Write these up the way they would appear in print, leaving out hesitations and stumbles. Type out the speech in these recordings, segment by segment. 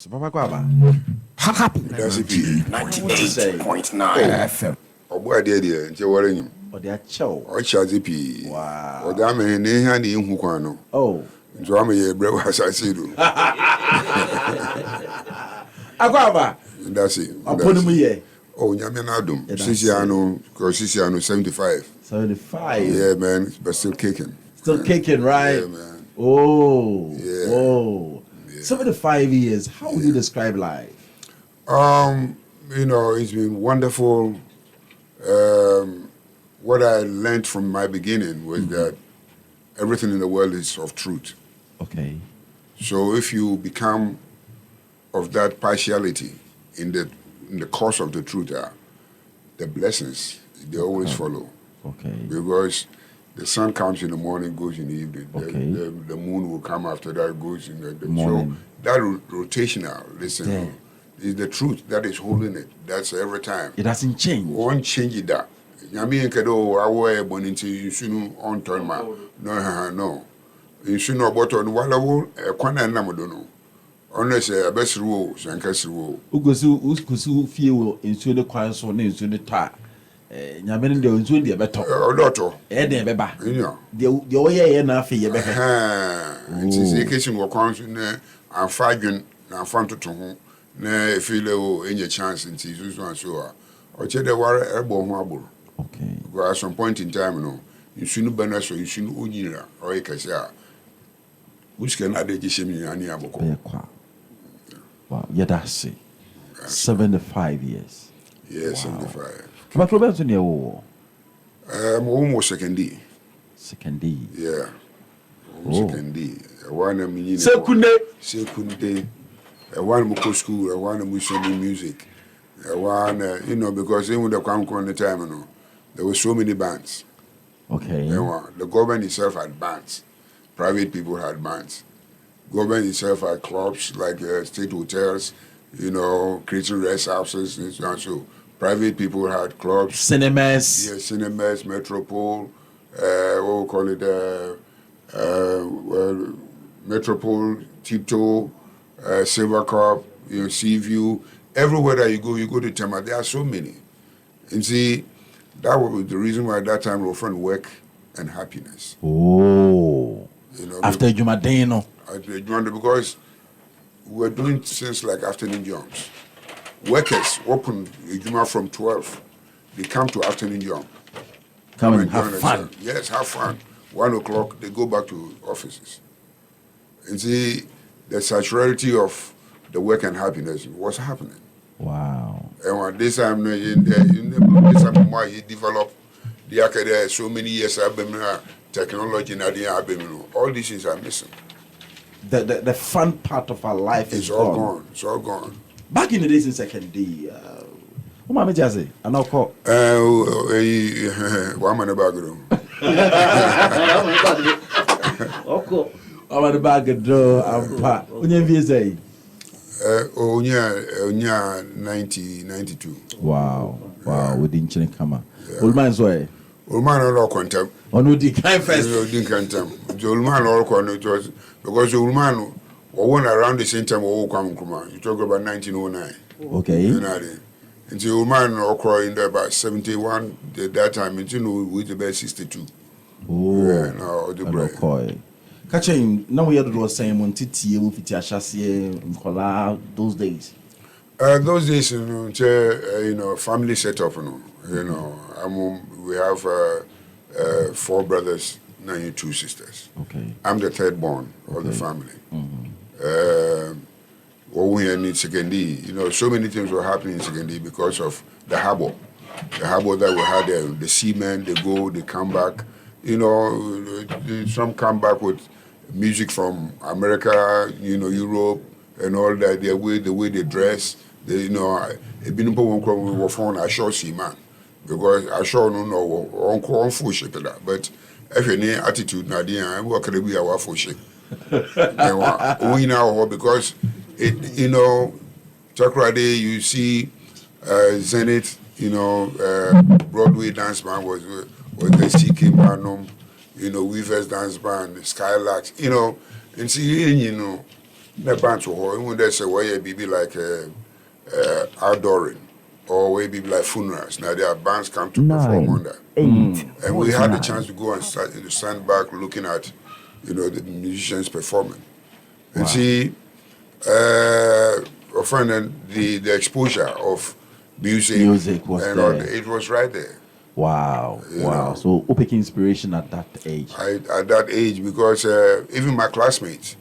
So Papa Kwaba. That's a P. 98.9 FM. Or where dear, and you're wearing him. Or they are chow. Or Chazi P. Wow. Or damn, and they had the Inhuano. Oh. Drama, ye brave as I see you. Akwaba. That's it. Upon me. Oh, Yamanadum. Siciano, because Siciano 75. 75. Yeah, man, but still kicking. Still kicking, right? Yeah, man. Oh. Yeah. Oh. Yeah. 75 years. How would you describe life? You know, it's been wonderful. What I learned from my beginning was that everything in the world is of truth. Okay. So if you become of that partiality in the course of the truth, the blessings they always follow. Okay. Because the sun comes in the morning, goes in the evening. Okay. The moon will come after that, goes in the morning. So that rotational, listen, is the truth that is holding it. That's every time. It doesn't change. Won't change it that. Yami enkedo awo born into you on turn ma. No. You should know about on wala kwana na modono. Unless a best rule, Shankasi rule. Ugosu feel into the choir so names to the tar. Yamin de Unzu de better. Lotto. Ede beba. The way enough ye better. It is a case in what comes in there and fagin and front to home. Ne feel any chance in season and so or check the war airborne marble. Okay. Because at some point in time, you shouldn't banner so you shouldn't unira or a casa. Which can add a gishim any aboko. Wow, yeah, that's it. 75 years. Yes, 75. But Robert's in your war. Almost second D. Second D. Yeah. Second D. One of me. Second one more school, one of music. One, because even the Crown the time, there were so many bands. Okay. The government itself had bands. Private people had bands. Government itself had clubs like state hotels, creating rest houses and so on. So private people had clubs. Cinemas. Yes, cinemas, Metropole, what we call it, Metropole, Tiptoe, Silver Cup, Seaview. Everywhere that you go to Tema, there are so many. And see, that was the reason why at that time we found work and happiness. Oh. After Jumadeno. Because we were doing things like afternoon jumps. Workers open Juma from 12. They come to afternoon jump. Come and have fun. Yes, have fun. 1 o'clock, they go back to offices. And see, the saturity of the work and happiness was happening. Wow. And this time, why he developed the academy, so many years I've been technology and all these things are missing. The fun part of our life is all gone. It's all gone. Back in the days in second D, what am I saying? I know call. One man about room. Okay. I'm at the back of the door. I'm part. When you say? 1992. Wow. We didn't come out. Old man's way. Old man all contempt. On who decline first. Didn't contempt. Old man all contempt because old man won around the same time we come. You talk about 1909. Okay. And the old man all crying there about 71 at that time. With about 62. Oh. Yeah, no, the break. Catching now we had to say Montiti, Ufiti, Chassis, Mkola, those days. Those days, family setup, we have 4 brothers, 2 sisters. Okay. I'm the third born of the family. What we need second D, so many things were happening in second D because of the harbor. The harbor that we had there, the seamen, they go, they come back. Some come back with music from America, Europe, and all that. The way they dress. We were found a short seaman because I sure don't know on full ship that. But if any attitude, Nadia, what could be our full ship? We now because Chakrade, you see, Zenith, Broadway dance band was the CK Barnum. Weavers dance band, Skylarks, and see, The bands were when they say why be like outdooring or why be like funerals. Now there are bands come to perform on that. 8, And we had the 49. chance to go and stand back looking at, the musicians performing. And see, the exposure of music was and there. it was right there. Wow. You Wow. know. So you pick inspiration at that age. At that age, because even my classmates,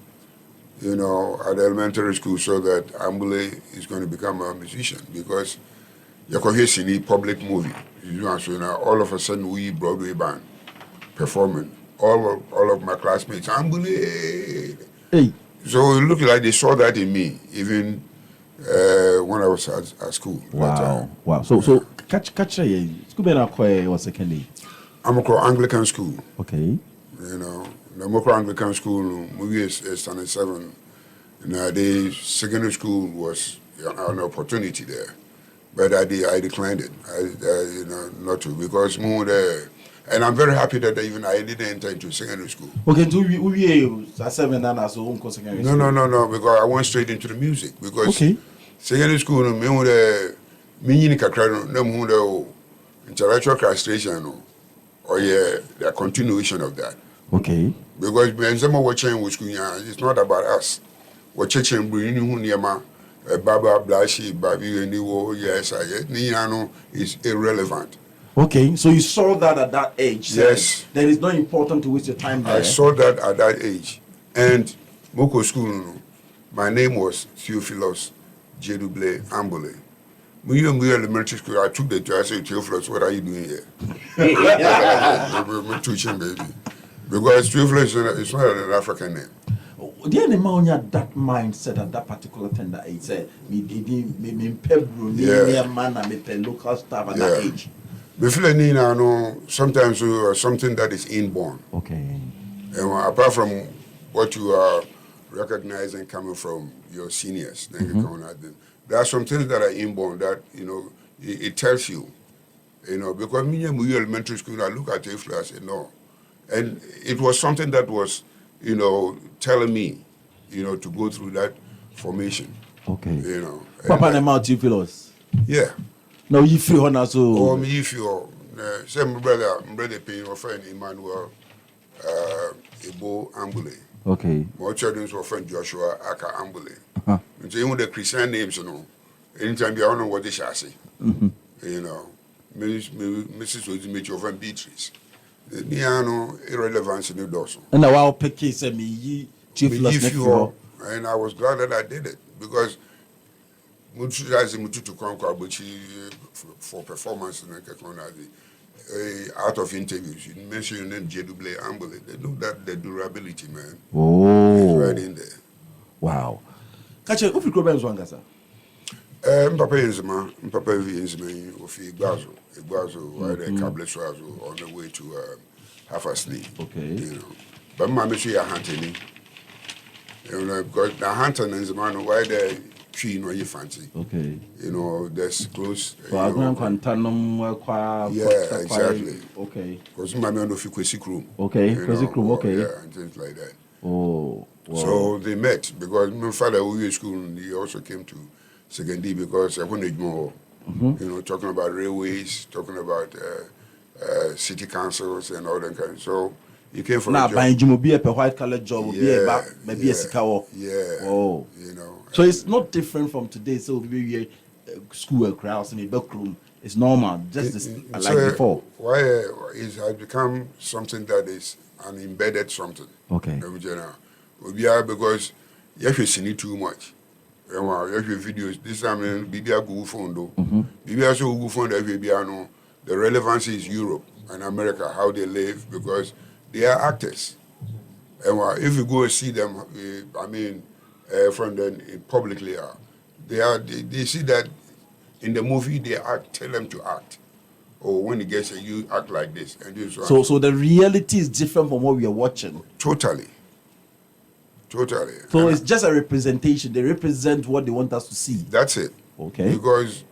at the elementary school, saw that Ambulley is going to become a musician because you could hear in public movie. So now all of a sudden we Broadway band performing. All of my classmates, Ambulley. Hey. So it looked like they saw that in me, even when I was at school. Wow. Wow. So catch school been was second day. I'm a Anglican school. Okay. The Mokro Anglican School, movie is standard 7. The secondary school was an opportunity there, but I declined it. Not to because more there, and I'm very happy that even I didn't enter into secondary school. Okay, so we 7 and as own secondary school. No, because I went straight into the music because secondary school me kakra no intellectual castration or the continuation of that. Okay. Because when someone watching with school, it's not about us. Watching bringing who Baba Blashi, Babi, and yes, is irrelevant. Okay, so you saw that at that age. Yes. Then it's not important to waste your time there. I saw that at that age. And Moko School, my name was Theophilus Gyedu Blay Ambulley. When you were elementary school, I took the to I said, Theophilus, what are you doing here? I'm teaching, baby. Because Theophilus is not an African name. The only man had that mindset at that particular time that age said, me pebble, me man, and me local staff at that age. Sometimes something that is inborn. Okay. And apart from what you are recognizing coming from your seniors, there are some things that are inborn that, it tells you, because me and we elementary school, I look at it and I say, no. And it was something that was, telling me, to go through that formation. Okay. Papa and Mount Theophilus. Yeah. No, you feel on us. Oh, me if you say my brother paying your friend Emmanuel Ebo Ambulley. Okay. My children's friend Joshua Aka Ambulley. And so even the Christian names, anytime you don't know what they shall say. Mrs. Ozimich your friend Beatrice. Irrelevance in the dorsal. And now I'll pick case and me and I was glad that I did it because to conquer for performance out of interviews. You mentioned your name Gyedu Blay Ambulley. They know that the durability, man. Oh. It's right in there. Wow. Catch it, who problems one gasa? Papa Yenzema, Ofi Igbazo, where the Kablet on the way to half a sleep. Okay. But my mission hunting. Because the hunting is man why the tree no you fancy. Okay. There's close. Yeah, exactly. Okay. Because my man of Kwesi Krum. Okay, Kwesi Krum, okay. Yeah, and things like that. Oh. Wow. So they met because my father who was school, he also came to Second D because I wanted more, talking about railways, talking about city councils and all that kind. So he came for a job. Now, you be a white collar job, maybe a sikawo. Yeah. Oh. So it's not different from today. So maybe school crowds in a back room. It's normal, just like before. Why it has become something that is an embedded something. Okay. Because you have seen it too much. You have videos. This time, Bibia Google phone though. Bibia so Google phone that the relevance is Europe and America, how they live, because they are actors. And if you go and see them, from them publicly, they see that in the movie they tell them to act. Or when it gets you act like this and this one. So the reality is different from what we are watching. Totally. So it's just a representation. They represent what they want us to see. That's it. Okay. Because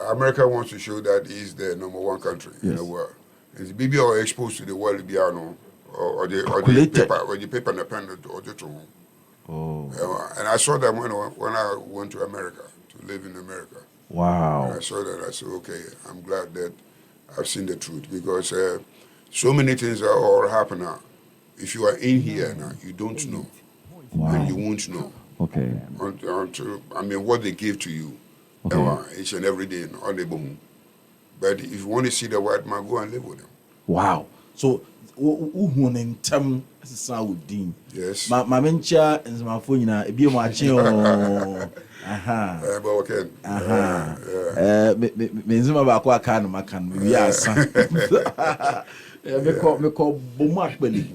America wants to show that it's the number one country in the world. It's BB are exposed to the world piano or the paper and the pen or the Oh. And I saw that when I went to America, to live in America. Wow. And I saw that, I said, okay, I'm glad that I've seen the truth, because so many things are all happening now. If you are in here now, you don't know. Wow. And you won't know. Okay. Until, I mean, what they give to you, each and every day on the boom. But if you want to see the white man, go and live with him. Wow. So, who in term Saudi? Yes. My mencha and my phone, a be watching. Aha. But okay. Menzima bakwa kan makan we asa. Me call Bomak Belly.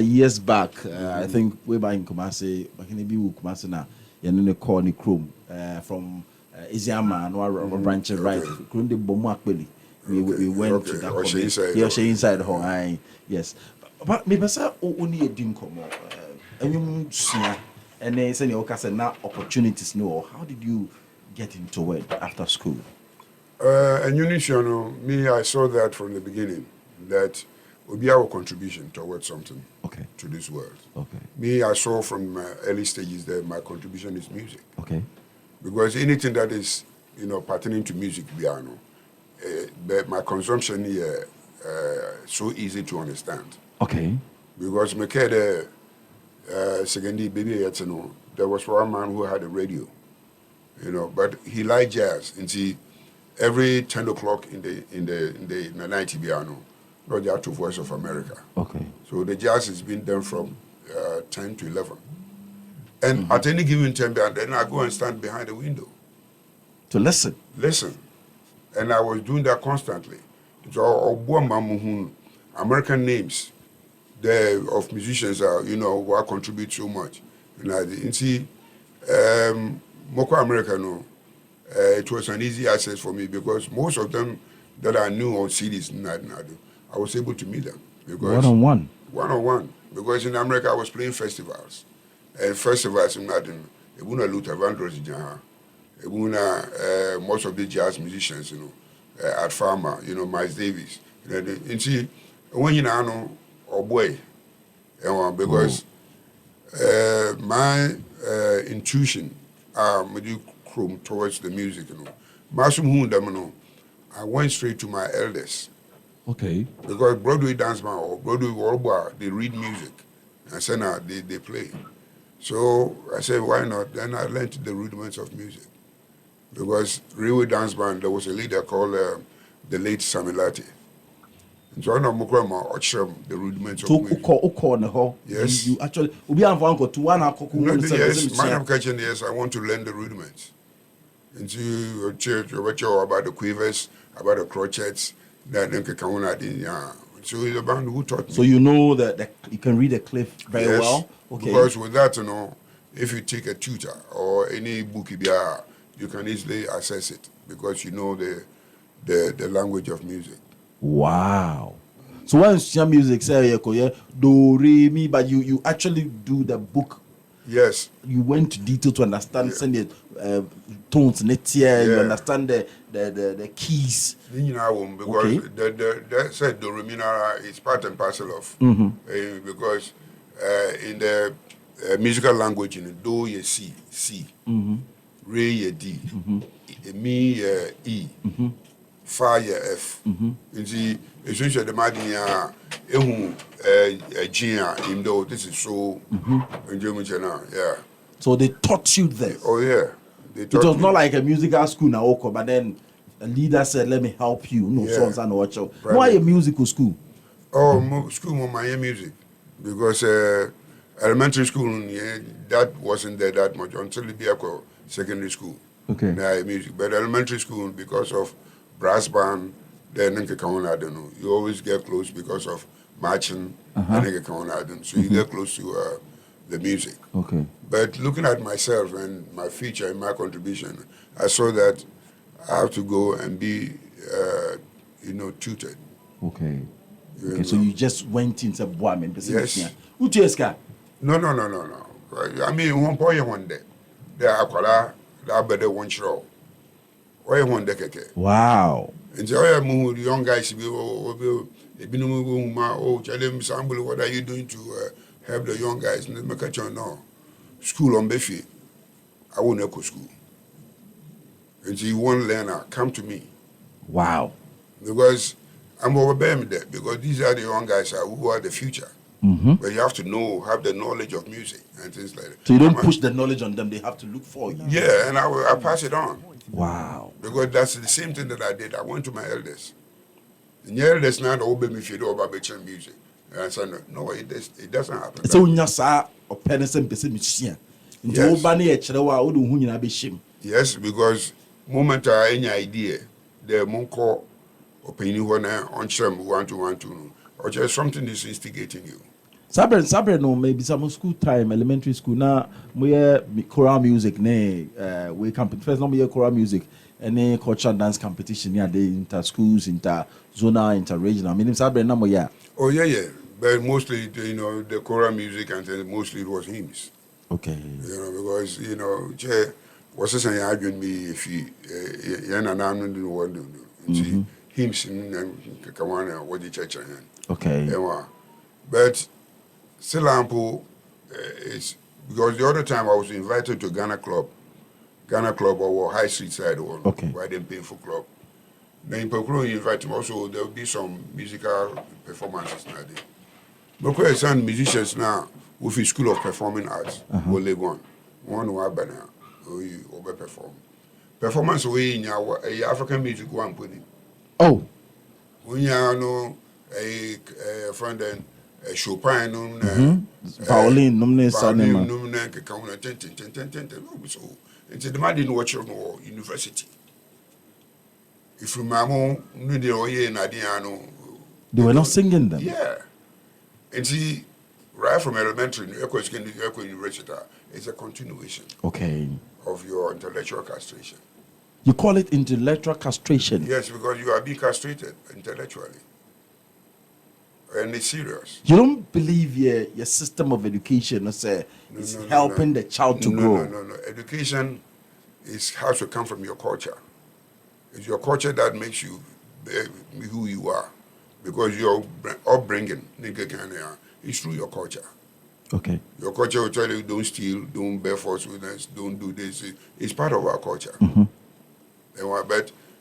Years back, I think way back in Kumasi, back in the Biu Kumasi na, you call ni Chrome from Isiama and branch right. Chrome the Bomak Belly. We went to that community. Inside her. Yes. But me besa only a dim komo. And then say you now opportunities no. How did you get into it after school? And me, I saw that from the beginning, that would be our contribution towards something to this world. Okay. Me, I saw from early stages that my contribution is music. Okay. Because anything that is, pertaining to music, piano, but my consumption here so easy to understand. Okay. Because my kid, secondly, baby, there was one man who had a radio, but he liked jazz, and see, every 10 o'clock in the night, piano, Roger to Voice of America. Okay. So the jazz is being done from 10 to 11, and at any given time, then I go and stand behind the window to listen. Listen, and I was doing that constantly. So, American names of musicians are, who contribute so much. And see, Moko Americano, it was an easy access for me, because most of them that I knew on CDs, I was able to meet them. Because one-on-one. One-on-one. Because in America, I was playing festivals. And festivals, Luther Vandross, most of the jazz musicians, at Farmer, Miles Davis. And see, when boy, because my intuition towards the music, I went straight to my elders. Okay. Because Broadway dance band or Broadway World Book, they read music, and so they play. So I said, why not? Then I learned the rudiments of music. Because Railway Dance Band, there was a leader called the late Samilati. And so I know the rudiments of music. Yes. You actually, yes, man of catching, yes, I want to learn the rudiments. And so you about the quavers, about the crotchets, that so it's a band who taught me. So you know that you can read a cliff very well? Okay. Because with that, if you take a tutor or any book, you can easily access it, because you know the language of music. Wow. So once your music say do re mi, but you actually do the book. Yes. You went to detail to understand send tones you understand the keys. Because the said do re mi is part and parcel of because in the musical language in do you C. Re ye D, mi E, fa ye F. Nti essentially the madina G this is so yeah. So they taught you this. Oh yeah. It was not like a musical school now, but then a leader said, "Let me help you." No, songs and watch out. Why a musical school? Oh, school my music, because elementary school that wasn't there that much until the secondary school. Okay. Music, but elementary school, because of brass band, then you always get close because of marching. So you get close to the music. Okay. But looking at myself and my future and my contribution, I saw that I have to go and be, tutored. Okay. Okay. So you just went into Boamen. Yes. No. I mean, one day. There are that better one show. Why one decade? Wow. And so I move young guys be what are you doing to help the young guys? No. school on Befi, I won't go school. And you won't learn, come to me. Wow. Because I'm overbearing there, because these are the young guys who are the future. But you have to have the knowledge of music and things like that. So you don't push the knowledge on them, they have to look for you. Yeah, and I pass it on. Wow. Because that's the same thing that I did. I went to my elders. And your elders now obey me if you do about music. And I said, no, it doesn't happen. So when you say or penicillin person musician, yes, because moment I any idea, the monko opinion when on shem 1-2-1-2, or just something is instigating you. Sabre no maybe some school time, elementary school now we choral music we camp first no we choral music any cultural dance competition near the inter schools, inter zonal, inter regional. I mean Sabre no yeah. Oh yeah. But mostly the choral music and then mostly it was hymns. Okay. Because what's the saying arguing me if you hymns and come on what the church. Okay. But still it's because the other time I was invited to Ghana Club or High Street side or why they pay for club. Then in Pokro you invite me also there will be some musical performances now there. Because some musicians now with the School of Performing Arts will live one who are banner or perform. Performance way in your African music one putting. Oh. When you know a friend and Chopin, violin, numne, so into the man didn't watch your university. If you mammo knew the Oye and Adiano, they were not singing them. Yeah. And see, right from elementary, Echo University, it's a continuation of your intellectual castration. You call it intellectual castration? Yes, because you are being castrated intellectually. And it's serious. You don't believe your system of education is helping the child to grow? No. Education has to come from your culture. It's your culture that makes you who you are. Because your upbringing is through your culture. Okay. Your culture will tell you don't steal, don't bear falsehoodness, don't do this. It's part of our culture. But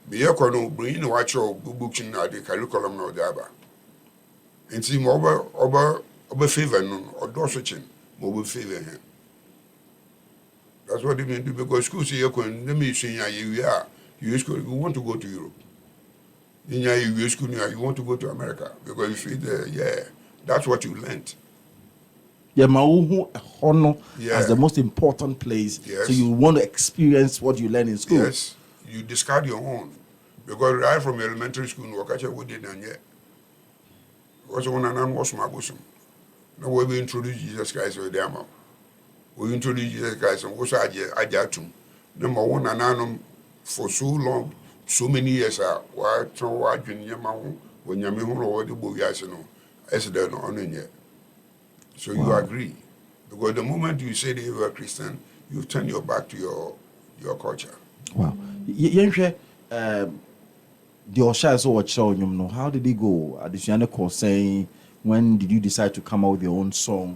bring in watch your books in the curriculum now daba. And see over favor or dosachin, more favor him. That's what they mean do because school say you want to go to Europe. In your school, you want to go to America because you feel there, that's what you learned. Yeah, honor as the most important place. Yes. So you want to experience what you learn in school. Yes, you discard your own because right from elementary school, what did done yet? Because one and was my bosom. Now we introduce Jesus Christ with them. We introduce Jesus Christ and also Ajatum. Number one and for so long. So many years why when you so you agree. Because the moment you say that you are a Christian, you turn your back to your culture. Wow. The Osha so what show you know how did it go? Additional course saying when did you decide to come out with your own song?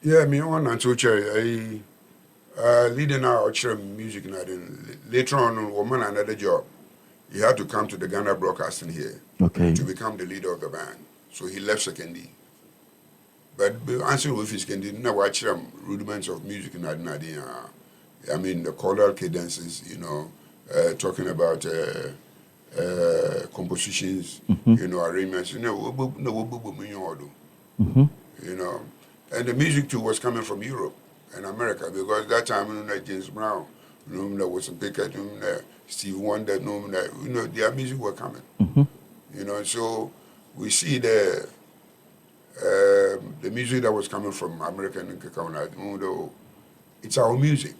Yeah, me on and so leading our church music night. Later on, woman another job. He had to come to the Ghana Broadcasting here to become the leader of the band. So he left secondary. But answering with his secondary, now watch rudiments of music night. I mean the choral cadences, talking about compositions, arrangements. And the music too was coming from Europe and America because that time James Brown, there was some Pickett, Steve Wonder, their music were coming. So we see the music that was coming from America and Kakao, it's our music.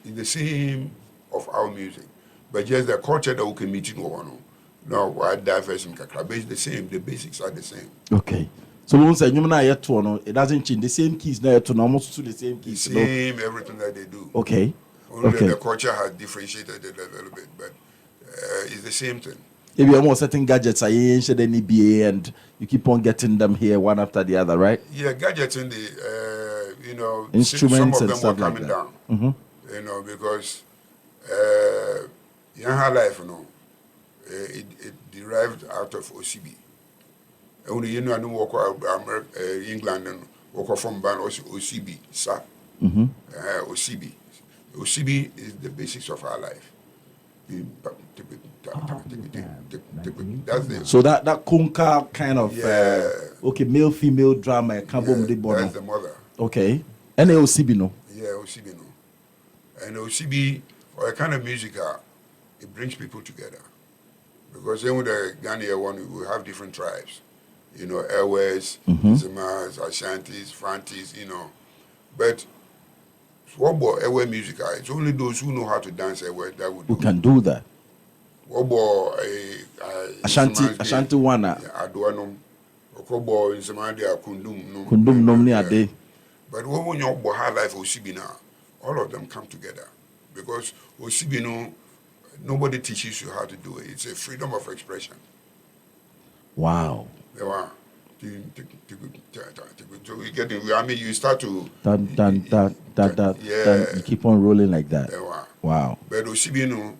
It's the same of our music. But just the culture that we can meet in one. No, we're diverse in Kakra, but it's the same. The basics are the same. Okay. So when say it doesn't change. The same keys now almost to the same keys. Same everything that they do. Okay. Only the culture has differentiated it a little bit, but it's the same thing. If you have more certain gadgets, and you keep on getting them here one after the other, right? Yeah, gadgets in you know, instruments some and of them stuff were like coming that. down. Mm-hmm. You know, because young life, you know, it derived out of OCB. Only you know, I know walk England and walk from band OCB, sir. Mm-hmm. OCB. OCB is the basics of our life. That's the So that conca kind of okay, male female drama that's the mother. Okay. And OCB no. Yeah, OCB no. And OCB or a kind of music it brings people together. Because then with the Ghanaian one we have different tribes. You know, Airways, Zimas, Ashantis, Fantis, you know. But what about Airway music? It's only those who know how to dance Airway that would do. Who can do that? What about Ashanti one. Aduanum. Okobo in Somalia, Kundum nomni ade. But when you about high life OCB now, all of them come together. Because OCB no, nobody teaches you how to do it. It's a freedom of expression. Wow. They are. I mean, you start to. Yeah. You keep on rolling like that. Wow. But OCB no,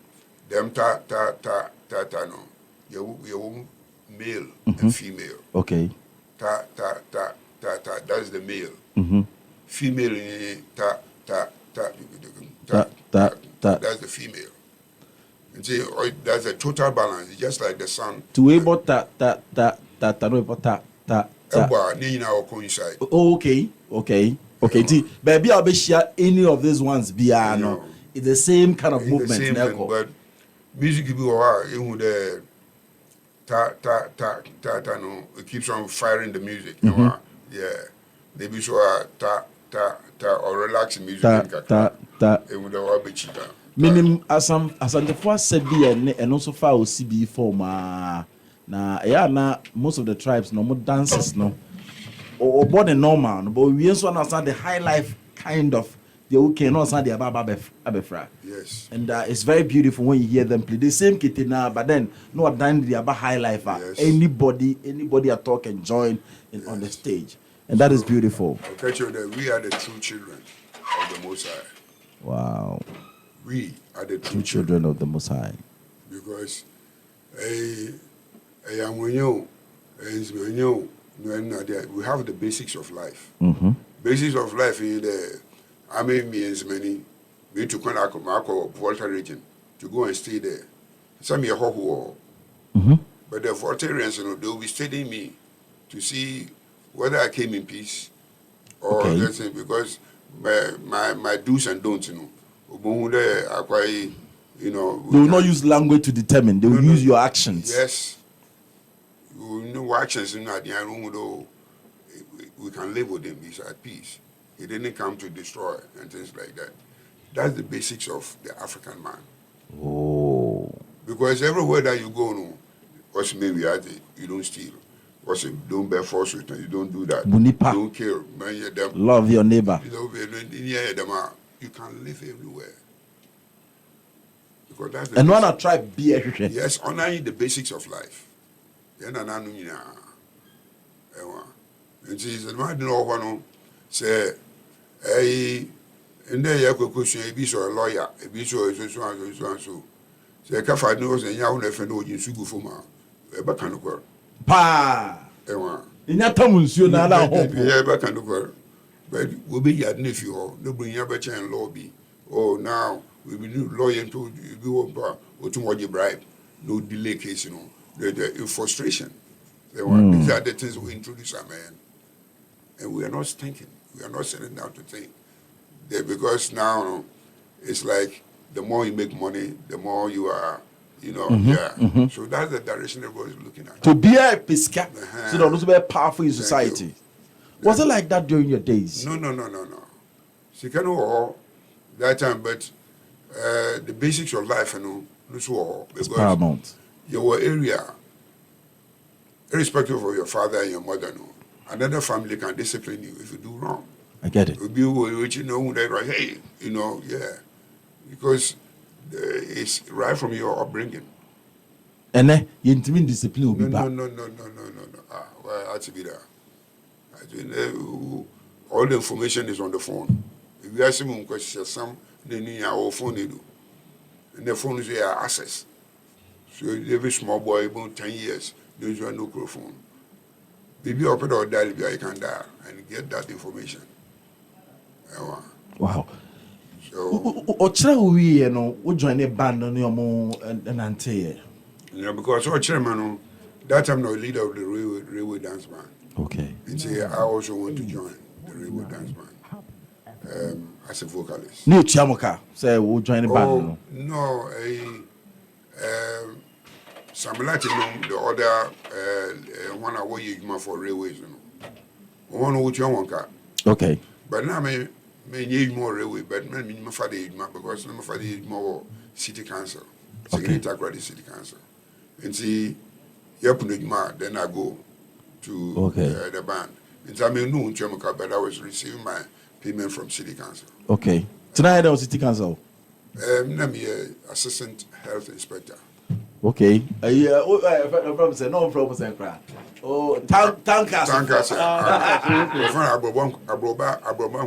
them ta no, you male and female. Okay. Ta, that's the male. Mm-hmm. Female, that's the female. And see, that's a total balance. It's just like the sun. To able ta. Coincide. Oh, okay. Baby, I'll be share any of these ones. No. It's the same kind of movement. Same thing, but music people the ta no. It keeps on firing the music. Yeah. They be so ta or relaxing music. Ta. Meaning as the first said and also for OCB form na most of the tribes no more dances no or more than normal, but we also understand the high life kind of the okay no understand the abefra. Yes. And it's very beautiful when you hear them play the same kitina, but then no done the about high life. Yes. Anybody at all can join on the stage, and that is beautiful. I'll tell you that we are the true children of the Most High. Wow. We are the True children of the Most High. Because we have the basics of life. Mm-hmm. Basics of life in the army means many. We to come to Volta region to go and stay there. Some year Mm-hmm. But the Voltarians, they will be studying me to see whether I came in peace or because my do's and don'ts, they will not use language to determine. They will use your actions. Yes. You know actions in that we can live with him. He's at peace. He didn't come to destroy and things like that. That's the basics of the African man. Oh. Because everywhere that you go, what's maybe you don't steal. What's don't bear false witness. You don't do that. Bunipa. You don't kill. Love your neighbor. You can live everywhere. Because that's the and one tribe be everywhere. Yes, honoring the basics of life. And see, the man know say, hey, and then you could question a bishop or a lawyer, a bishop or so and so. Say, Kafa knows and Yawn if no in Sugu Fuma, a bacanoquer. Pa! In that time, you know, bacanoquer. But we'll be at nephew, no bring your better and lobby. Oh, now we will do lawyer to do or to what you bribe. No delay case, the frustration. These are the things we introduce our man. And we are not thinking. We are not sitting down to think. Because now it's like the more you make money, the more you are, So that's the direction everybody is looking at. To be a pisca, so that also be powerful in society. Was it like that during your days? No. See, that time, but the basics of life, it's paramount. Your area, irrespective of your father and your mother, another family can discipline you if you do wrong. I get it. Hey, because it's right from your upbringing. And then you intimate discipline will be back. No. Well, that's be there. all the information is on the phone. If you ask him questions, some they need our phone they do. And the phone is their access. So every small boy about 10 years, there's no microphone. Maybe open or dial I can dial and get that information. Wow. So we join a band on your mom and auntie. Because our chairman, that time no leader of the railway dance band. Okay. And say I also want to join the railway dance band as a vocalist. New Chiamoka say we'll join the band. No, some Latin the other one away you for railways, you know. One which you want. Okay. But now me need more railway, but me my father because my father is more city council, secretary of city council. And see, then I go to the band. And I mean, no, but I was receiving my payment from city council. Okay. Tonight I was city council. I'm assistant health inspector. Okay. From say no from say cry. Oh, tankers. Abroban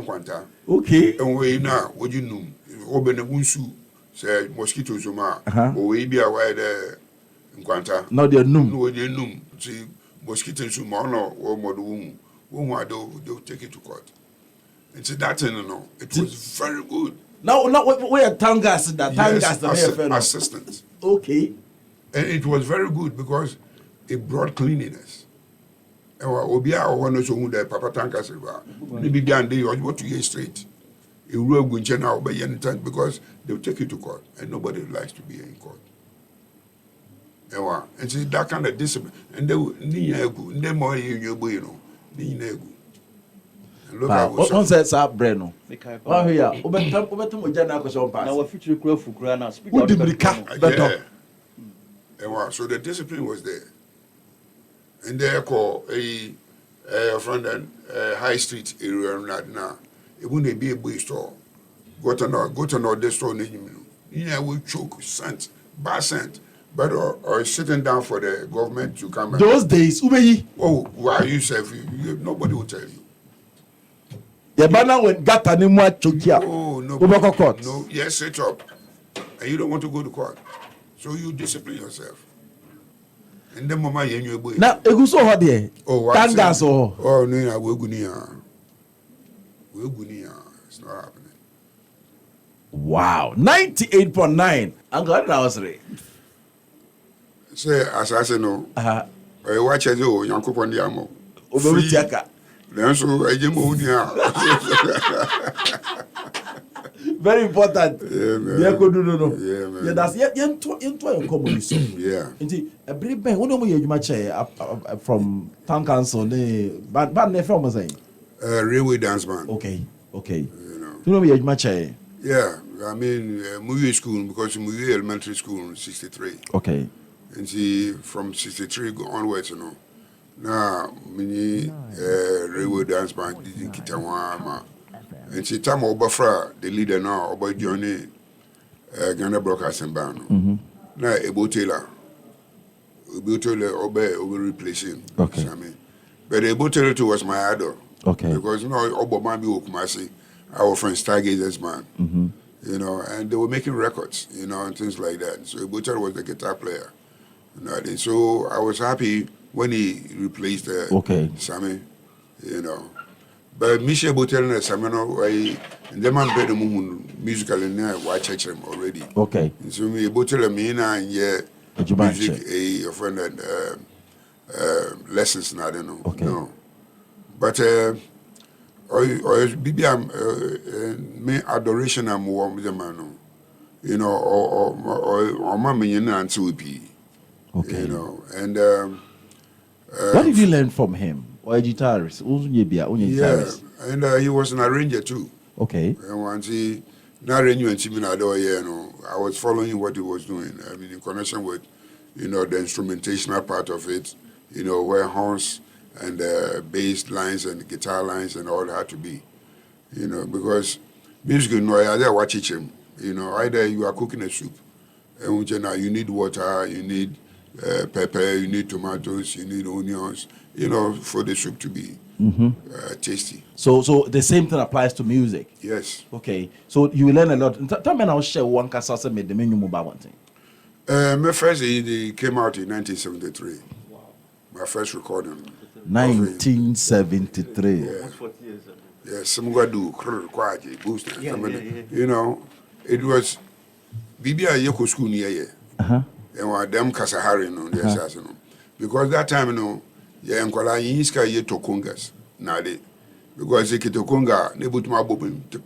kwanta. Okay. And we now, what you know, open the bunsu say mosquitoes or we be away there in kwanta. No, they num. No, they num. See mosquitoes or modu they'll take it to court. And see that no, it was very good. Now we are tankers that assistant. Okay. And it was very good because it brought cleanliness. And Obia one also who the Papa Tankers maybe behind day or what to get straight. It will go now by any time because they'll take you to court and nobody likes to be in court. And see that kind of discipline. And they more you know. Look at what says up Breno. Oh yeah. Now we future grow for grana. Speak Who did the cat? So the discipline was there. And there call a friend and High Street area now. It wouldn't be a boy store. Go to know this store. You will choke scent, bar scent. But or sitting down for the government to come. Those days, Ubeyi. Oh, why you say nobody will tell you. The banner went got an imwa chokia. Oh no. No, yes, set up. And you don't want to go to court. So you discipline yourself. And then mama you boy. Now eguso ho de. Oh, tangas o. Oh no, we gunia. It's not happening. Wow. 98.9. Uncle Nowsre. Say as I say no. Watch it oh, Yankopon diamo. Oberu tiaka. Then so very important. Yeah, man. Yeah, man. Yeah, that's into common so. Yeah. Indeed, a brief bank. When you match from town council, but they from saying. Railway dance band. Okay. You know you match. Yeah, I mean, Muye school because Muye elementary school in 63. Okay. And see from 63 go onwards, you know. Now, many railway dance band didn't get a and see time Obafra, the leader now, Oba Johnny Ghana Broadcasting Band. Now, Ebo Taylor, Oba replacing. Okay. But Ebo Taylor too was my idol. Okay. Because you know, Oba Mambi Okumasi, our friend Stargazers man. You know, and they were making records, you know, and things like that. So Ebo Taylor was the guitar player. You know, and so I was happy when he replaced Sammy, you know. But Michel Botel and Samano, the man better the musical in there, watch him already. Okay. And so me Botel and me and music a friend and lessons, I don't know. Okay. No. But me adoration and more with the man, you know, or mammy and Ansupi. Okay. You know, and what did you learn from him? Or a guitarist? Yeah, and he was an arranger too. Okay. And once he not arranging and you know, I was following what he was doing. I mean, in connection with, you know, the instrumentational part of it, you know, where horns and bass lines and guitar lines and all had to be, you know, because music, you know, I watch him. You know, either you are cooking a soup, and you need water, you need pepper, you need tomatoes, you need onions, you know, for the soup to be. tasty. So the same thing applies to music. Yes. Okay. So you will learn a lot. Tell me now, share one cast made the menu mobile one thing. My first CD came out in 1973. Wow. My first recording. 1973. Yeah. Almost 40 years ago. Yeah, some do quality boost. Yeah. You know, it was Bibia Yoko school near Uh-huh. and what them Kasahari no the assassin. Because that time you know, yeah, and Kola Yinska ye to Congas nade. Because they to Conga, they put my bob into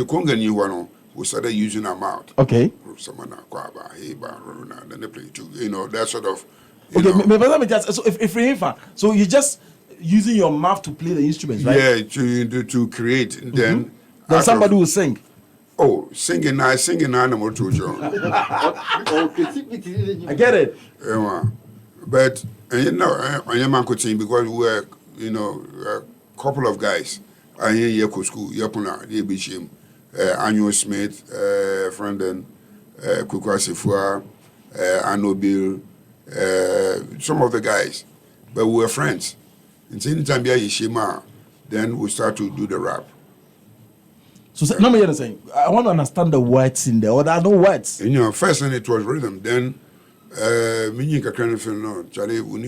Conga new one we started using our mouth. Okay. Someone Quaba, Heba, Rona, then they play too. You know, that sort of Okay, but let me just so if so you're just using your mouth to play the instruments, right? Yeah, to create. Then somebody will sing. Oh, singing animal to John. I get it. But you know, I am Uncle Team because we were, you know, a couple of guys. I hear Yeko School, Yapuna, Yebishim, Annual Smith, friend then Kukwasifua, Anobil, some of the guys. But we were friends. And anytime you Shima, then we start to do the rap. So no me saying I want to understand the words in there, or there are no words. You know, first thing it was rhythm. Then we need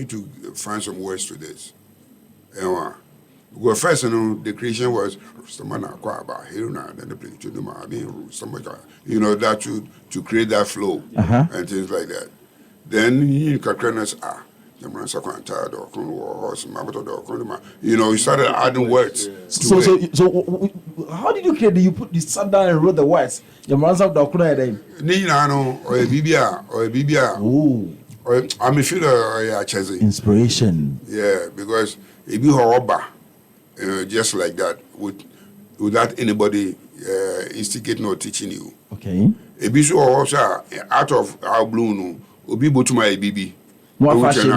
to find some words to this. Well, first, you know, the creation was then the play to you know, that to create that flow and things like that. Then you can you know, you started adding words. So how did you create? You put the sat down and wrote the words. Your man's up the then. Or a Bibia. Oh, I'm a feeler inspiration. Yeah, because if you are just like that, without anybody instigating or teaching you. Okay. If you also out of our blue, no, obi botuma bibi. What fashion?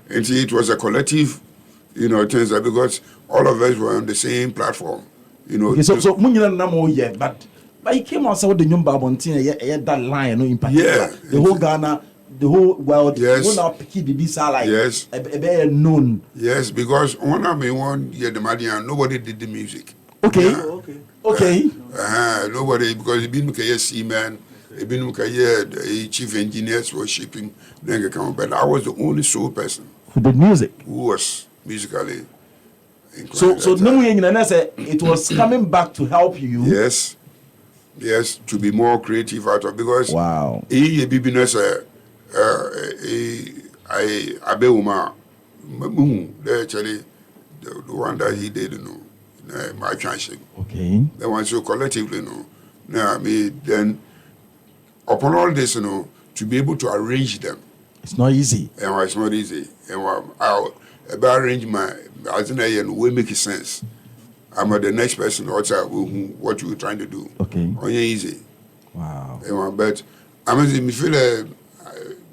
And see, it was a collective, you know, things that because all of us were on the same platform, you know. Okay, so Munyan Namo, yeah, but he came out with the new Babontina, yeah, that line, no, in particular. Yeah, the whole Ghana, the whole world, yes. Will now pick Bibisa like yes, a known. Yes, because one year the Madian, nobody did the music. Okay, yeah. Okay. Nobody, because it been a seaman. The chief engineers were shipping, but I was the only sole person who did music, who was musically inclined. So no, it was coming back to help you. Yes, to be more creative out of because wow. I Abeuma, actually the one that he did, you know, my transit. Okay. The one so collectively, you know. Now then. Upon all this, you know, to be able to arrange them. It's not easy. And it's not easy. And I'll arrange my, I think will make sense. I'm the next person also what you were trying to do. Okay. Only easy. Wow. But I mean, me feel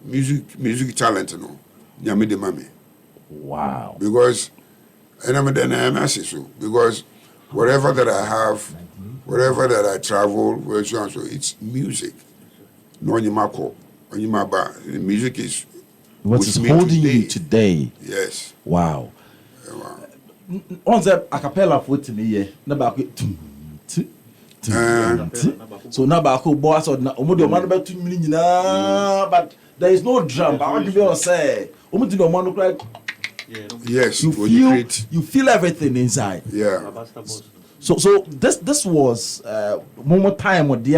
music talent, you know. Nyame de mami. Wow. Because, and I'm so because whatever that I have, wherever that I travel, so it's music. No, the music is what is holding today. You today. Yes. Wow. On the acapella for to me, yeah. So now back boss or about 2 million, but there is no drum. I want to be say, yes, you feel everything inside. Yeah. So this was more time with the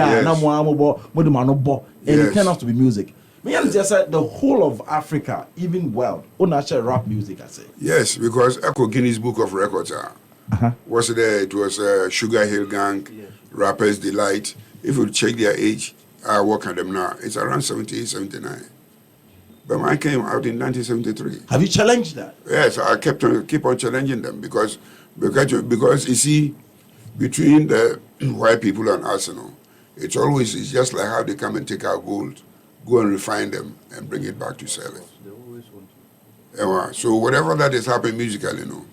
and it turned out to be music. Me and just said the whole of Africa, even world, actually rap music. I say yes, because Echo Guinness Book of Records was there. It was Sugar Hill Gang, Rappers Delight. If you check their age, I work at them now. It's around 78, 79. But mine came out in 1973. Have you challenged that? Yes, I keep on challenging them because you see. Between the white people and us, you know, it's just like how they come and take our gold, go and refine them and bring it back to sell it. They always want to. So whatever that is happening musically, you know,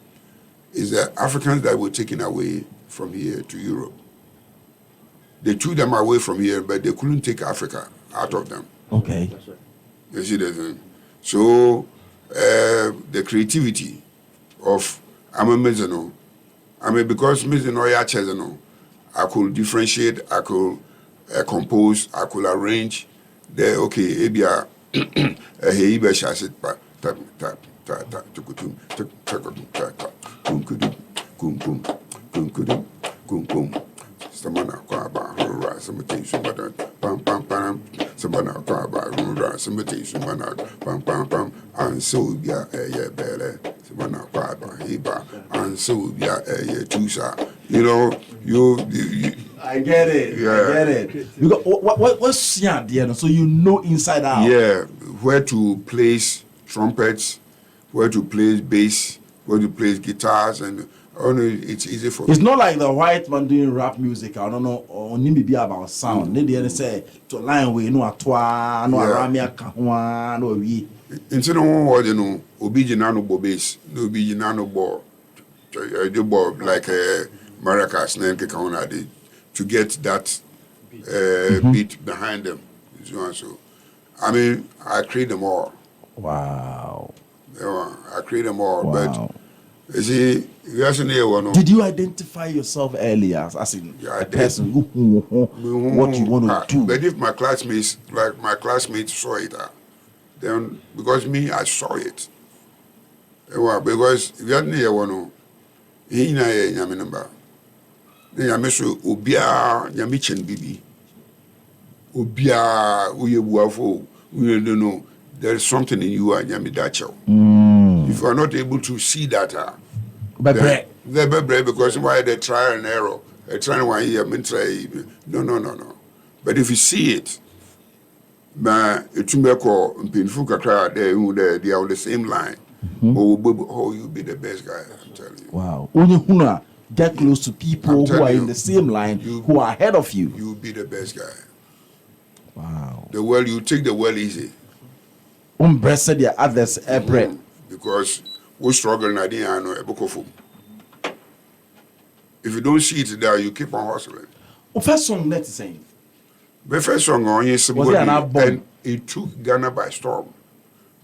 is the Africans that were taken away from here to Europe. They took them away from here, but they couldn't take Africa out of them. Okay. That's right. You see that? So the creativity of I'm a Mizano. I mean, because Mizano ya Chezano, I could differentiate, I could compose, I could arrange. The okay, ebia heiba shasit pa tap tap tap tap tukutum tuk tukutum tap tap kum kudum kum kum kum kudum kum kum. Samana kwa ba hurra samati sumana pam pam pam. Samana kwa ba hurra samati sumana pam pam pam. And so bia bele. Samana kwa ba heiba and so bia tusa. You know you. I get it. Yeah. I get it. Because what's there? So you know inside out. Yeah, where to place trumpets, where to place bass, where to place guitars, and it's easy for It's me. not like the white man doing rap music. I don't know. Or maybe about sound. They say to line we no atwa no aramia kahwa no we. Instead of one word, obi jinano bo bass, no obi jinano bo, like maracas, nenke kauna did. To get that beat behind them. So, I mean, I create them all. Wow. I create them all. Wow. But, you see, you have to know. Did you identify yourself earlier as in Yeah, I a did. person what you want to do? But if my classmates saw it, then because me, I saw it. Because if you hadn't hear one, he na number. Nyame so obia nyame chen bibi obia uye buafo we don't know there is something in you and nyame dacho. If you are not able to see that because why they try and error try one year try no but if you see it ma etumeko mpinfu kakra they are on the same line. Oh, you be the best guy, I'm telling you. Wow. Only huna get close to people who are in the same line, who are ahead of you. You'll be the best guy. Wow. You take the well easy. Umbressa the others bread. Because we struggle in idea and if you don't see it there, you keep on hustling. First song let's say. The first song on yes, and it took Ghana by storm.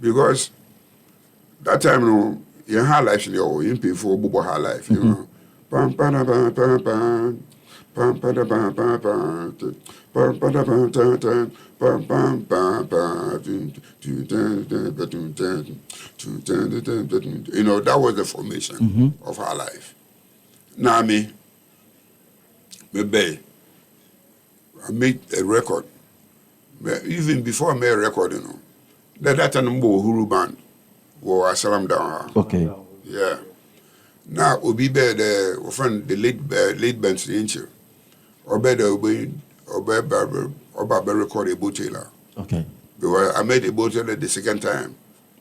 Because that time you had life in your in before Bubo had life, you know. Pam pam pam pam pam pam pam pam pam pam pam pam pam pam pam. You know, that was the formation of our life. Now maybe I made a record. Even before I made a record, you know, that time Huru band was Salam down. Okay. Yeah. Now Obi be the friend the late Benson Incher. Obe record a Taylor. Okay. Because I made a Taylor the second time.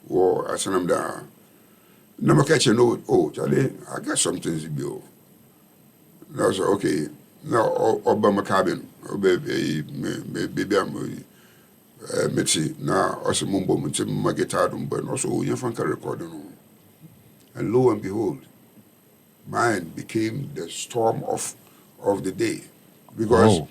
War Salam down. Never catch a note. Oh, Charlie, I got something to do. Now I said, okay. Now Obama cabin. Baby I'm Mitzi now also mumbo my guitar but also you can recording. And lo and behold, mine became the storm of the day. Because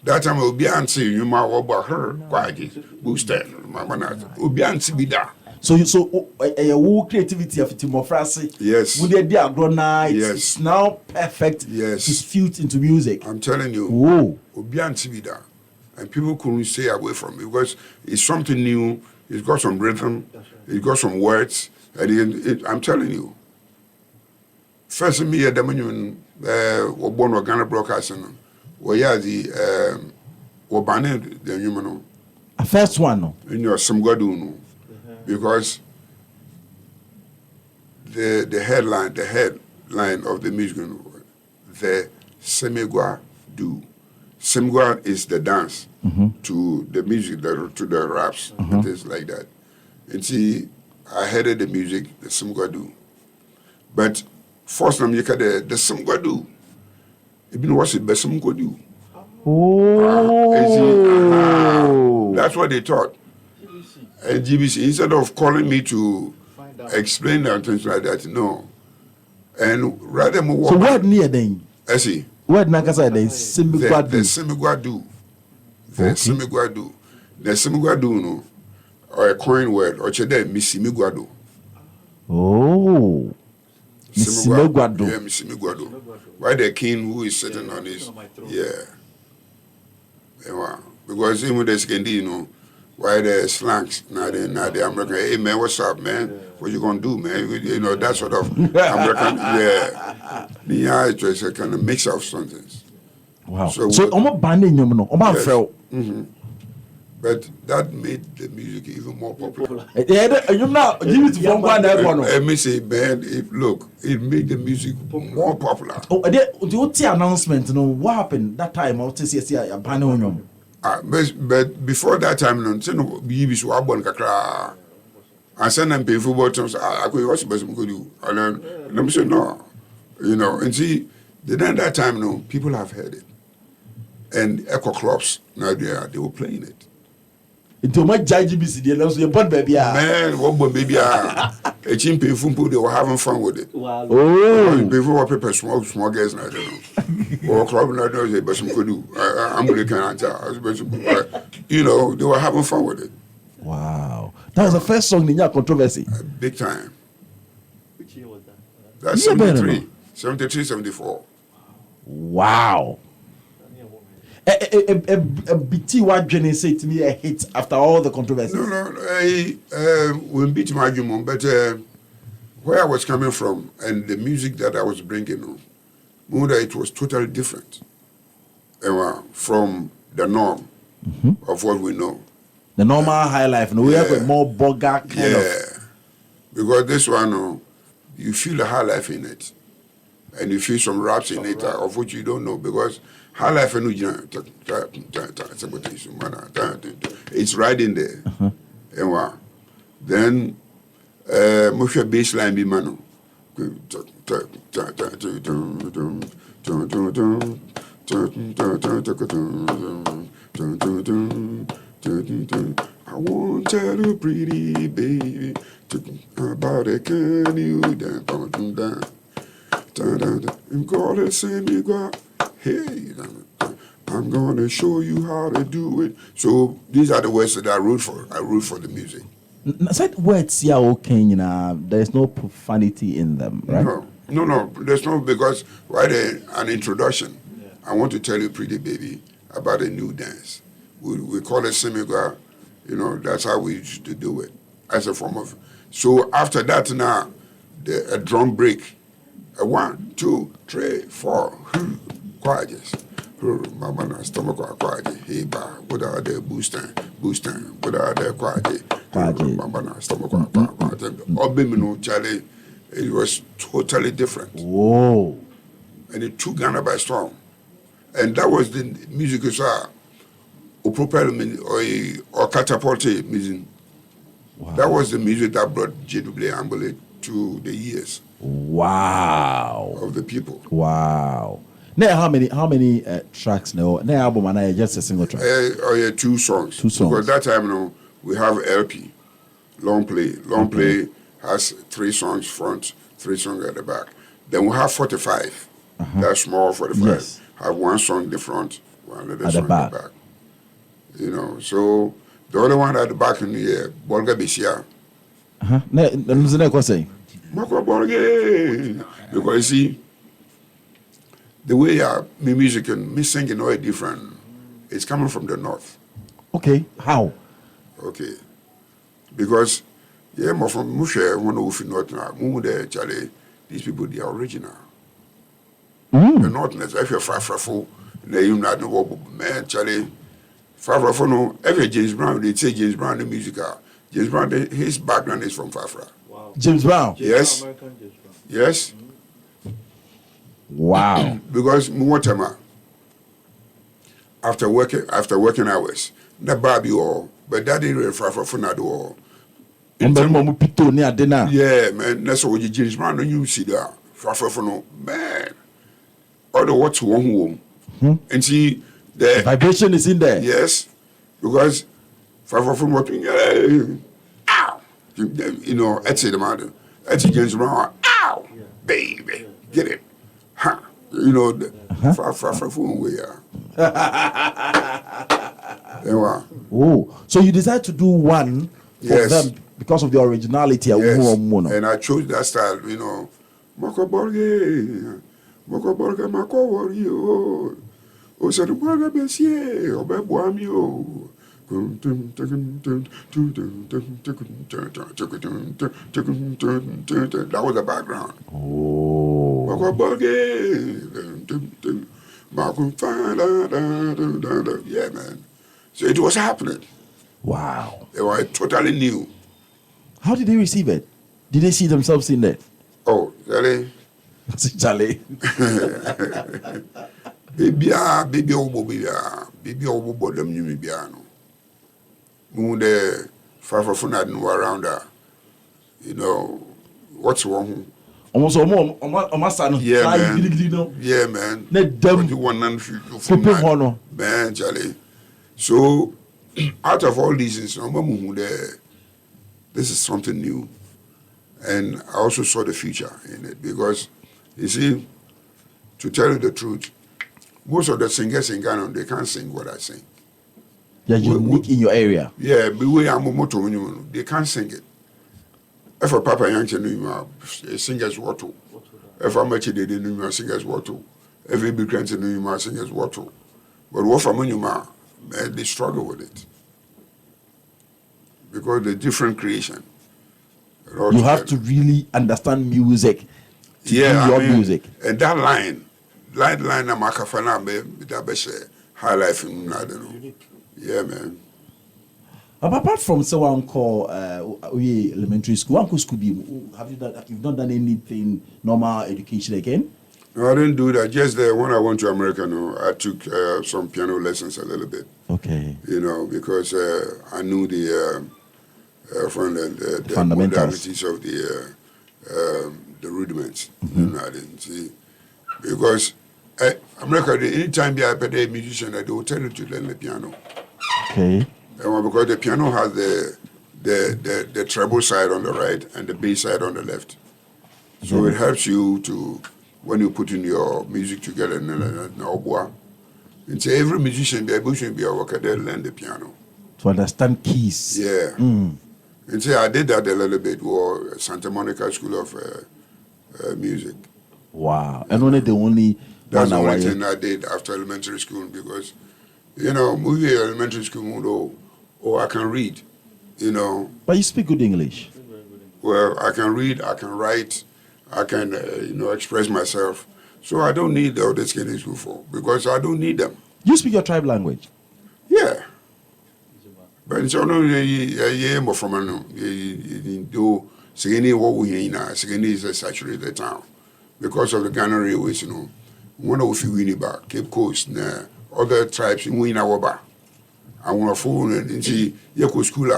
that time will be answering you might about her quiet booster Ubiansi be there. So a creativity of Timofrasi. Yes. Would there be a grown night? Yes. It's now perfect. Yes. To fuse into music. I'm telling you. Whoa. Ubiansi be there. And people couldn't stay away from it because it's something new. It's got some rhythm. It's got some words. And I'm telling you. First me at the menu were born with Ghana Broadcasting. Where you the Wabane the human. A first one. No. In your Samgadu. Because the headline of the music, the Semigwa do. Semigwa is the dance to the music, to the raps and things like that. And see, I headed the music, the Semigwa do. But first time you the Semigwa do. Even what's it, the Semigwa do. That's what they thought. And GBC, instead of calling me to explain and things like that, no. And rather more. So what near then? I see. What Nakasa then? Semigwadu. The Semigwadu. The Semigwadu. The Semigwadu, no. Or a coin word, or Chede, Missimigwadu. Oh. Simiguado. Yeah, Simiguado. Why the king who is sitting on his, yeah. Because even the Scandino, why the slangs, now the American, hey man, what's up, man? What you gonna do, man? You know, that sort of American, yeah. Yeah, it was a kind of mix of something. Wow. So I'm banning you, no, I'm felt. But that made the music even more popular. Yeah, you know, give it from one. Let me say, man, it made the music more popular. Oh, the announcement, you know, what happened that time? I was to see a banner on you. But before that time, no, BBS were born kakra. I send them pay football terms. I could watch best could do. And then let me say no, you know. And see, then that time, no, people have heard it, and echo clubs now they were playing it. Into my JGBC, they born baby. Man, what born baby? A chimp people they were having fun with it. Wow. Oh, Before people small guys now, or club now they but some could do. I'm going to answer. You know, they were having fun with it. Wow, that was the first song in your controversy. Big time. Which year was that? That's Yeah, 73, 73, 74. Wow. A BT what Jenny said to me a hit after all the controversy. No, we beat my argument, but where I was coming from and the music that I was bringing, it was totally different from the norm of what we know. The normal high life, no, we have a more bogger kind of. Because this one, you feel the high life in it, and you feel some raps in it of which you don't know because. High life and it's right in there. Then Musha baseline be mano. I won't tell you pretty baby about a can you down. I'm gonna send me go. Hey, I'm gonna show you how to do it. So these are the words that I wrote for. I wrote for the music. Said words, yeah, okay, you know, there's no profanity in them, right? No. There's no because an introduction. Yeah. I want to tell you, pretty baby, about a new dance. We call it semigar. You know, that's how we used to do it as a form of. So after that, now a drum break. A 1, 2, 3, 4. Quiet. Mama na stomach quiet. Hey ba, what are the boosting? What are the quiet? Mama na stomach quiet. Obimino Charlie, it was totally different. Whoa! And it took Ghana by storm. And that was the music or propel or catapult music. Wow. That was the music that brought Gyedu Blay Ambulley to the ears. Wow! Of the people. Wow! Now, how many tracks now? Now album and just a single track. 2 songs. 2 songs. Because that time, we have LP, long play. Long play has 3 songs front, 3 songs at the back. Then we have 45. That's small 45. Yes. Have 1 song in the front, 1 other song at the back. You know, so the other one at the back in the air, Bolga Bishia. Because you see, the way me music and me singing are different. It's coming from the north. Okay, how? Okay, because more from Mushe, one of the north now, Charlie, these people they are original. The northness, if you're far, you not know man, Charlie, far no. Every James Brown, they say James Brown the musical. James Brown, his background is from Fafra. Wow. James Brown. Yes. James Brown. Yes. Wow. Because Muotama, after working hours, the baby all, but that didn't refer for Funado all. Yeah, man, that's what you James Brown and you see that. For no man. All the what's one home. And see the vibration is in there. Yes. Because for working, ow. You know, that's the matter. That's James Brown. Ow, baby, get it. Huh. You know, far we are. Oh, so you decide to do one for them because of the originality. Yes. And I chose that style, you know. Moko Borge, Mako Wario. O said, Borga Bessie, Obe Boamio. That was the background. Oh. Yeah, man. So it was happening. Wow. They were totally new. How did they receive it? Did they see themselves in there? Oh, Charlie. Charlie. Baby, obo them you me biano. Mu de far no around her. You know what's wrong? Almost Yeah, man. Yeah, man. Let them you want none for man, Charlie. So out of all these things, this is something new. And I also saw the future in it because you see, to tell you the truth, most of the singers in Ghana, they can't sing what I sing. You're unique in your area. Yeah, they can't sing it. If a Papa Yankee singers water. If I'm actually they didn't singers water. If a big grandson knew singers water. But what from man, they struggle with it. Because the different creation. You have to really understand music to do your music. And that line I'm that high life in I don't know. Yeah, man. Apart from someone called elementary school, Uncle Scooby, have you done? You've not done anything normal education again? No, I didn't do that. Just when I went to America, I took some piano lessons a little bit. Okay. You know, because I knew the fundamentals modalities of the rudiments. You know, I didn't see because America. Anytime you have a musician, they will tell you to learn the piano. Okay. Because the piano has the treble side on the right and the bass side on the left, so it helps you to when you put in your music together. And so every musician be able to be a worker. They learn the piano to understand keys. Yeah. And so I did that a little bit with Santa Monica School of Music. Wow. And only that's the only thing I did after elementary school because, you know, moving elementary school, I can read, you know. But you speak good English. Well, I can read, I can write, I can, express myself. So I don't need all this getting school for because I don't need them. You speak your tribe language? Yeah. But it's only more from do Sigini what we in Sigini is a saturated town because of the Ghana railways, you know. One of the Winnie back, Cape Coast, other tribes in Winnie Waba. I want to phone and see Yako school.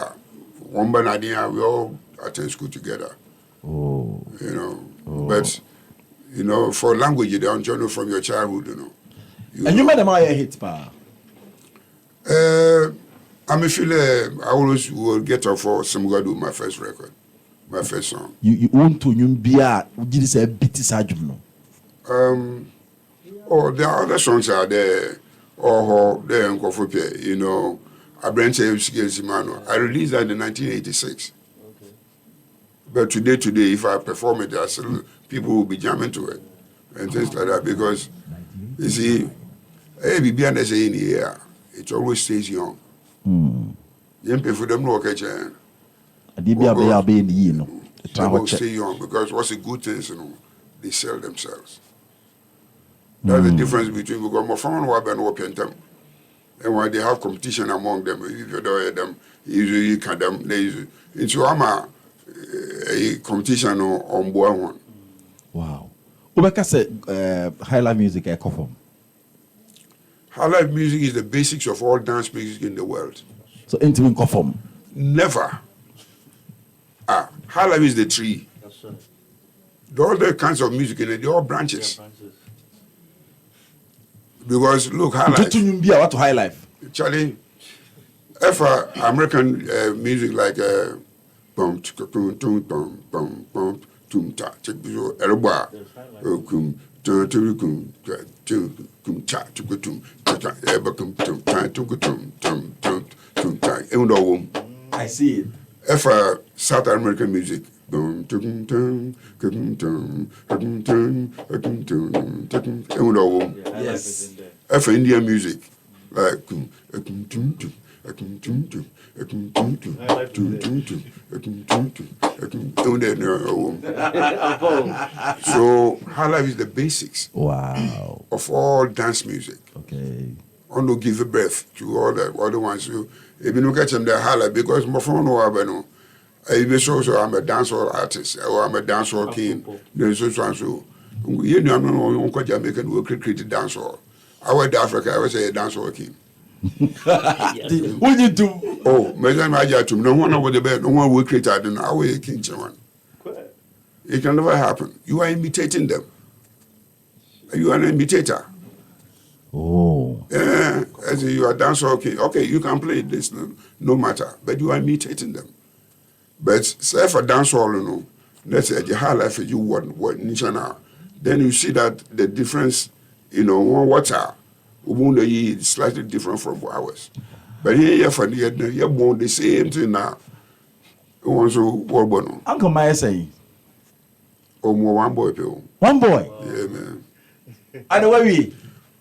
One Banadia, we all attend school together. Oh. You know. But you know, for language you don't journal from your childhood, you know. You made them all your hits, pa. I always will get up for some Gyedu, my first record, my first song. You want to be a bit no? There are other songs out there, or there in Kofope, you know, I released that in 1986. Okay. But today, if I perform it, people will be jamming to it and things like that because, you see, it always stays young. Young people don't know they will stay young because what's the good thing is, you know, they sell themselves. That's the difference between because more fun and when they have competition among them, if you don't hear them, you can them. It's a competition on board one. Wow. Ubeka said high life music I come. High life music is the basics of all dance music in the world. So anything conform? Never. High life is the tree. That's right. There are all the kinds of music in it, they're all branches. Because look, high life. What to high life? Charlie, if American music like bum tum tum bum bum bum tum ta check the erba kum tum tum tum cha tum tum cha eba kum tum ta tum tum tum tum tum ta. I see it. If South American music, Yes. If Indian music, like so high life is the basics Wow. of all dance music. Okay. I want to give a breath to all the other ones. So if you look at them, they're high because my phone no abeno. I so I'm a dancehall artist or I'm a dancehall king. There's so you know I'm not Jamaican who created dancehall. I went to Africa. I was a dancehall king. What you do? Oh, Megan Majatum, no one over the bed, no one will create that, and I will king one. It can never happen. You are imitating them. You are an imitator. Oh. Yeah, as you are dancehall king. Okay, you can play this, no matter, but you are imitating them. But say for dancehall, you know, let's say the high life you what national, then you see that the difference, you know, one water, is slightly different from ours. But here for the you're born the same thing now. Uncle Maya saying. Oh, more one boy, Bill. One boy. Yeah, man. I know where we.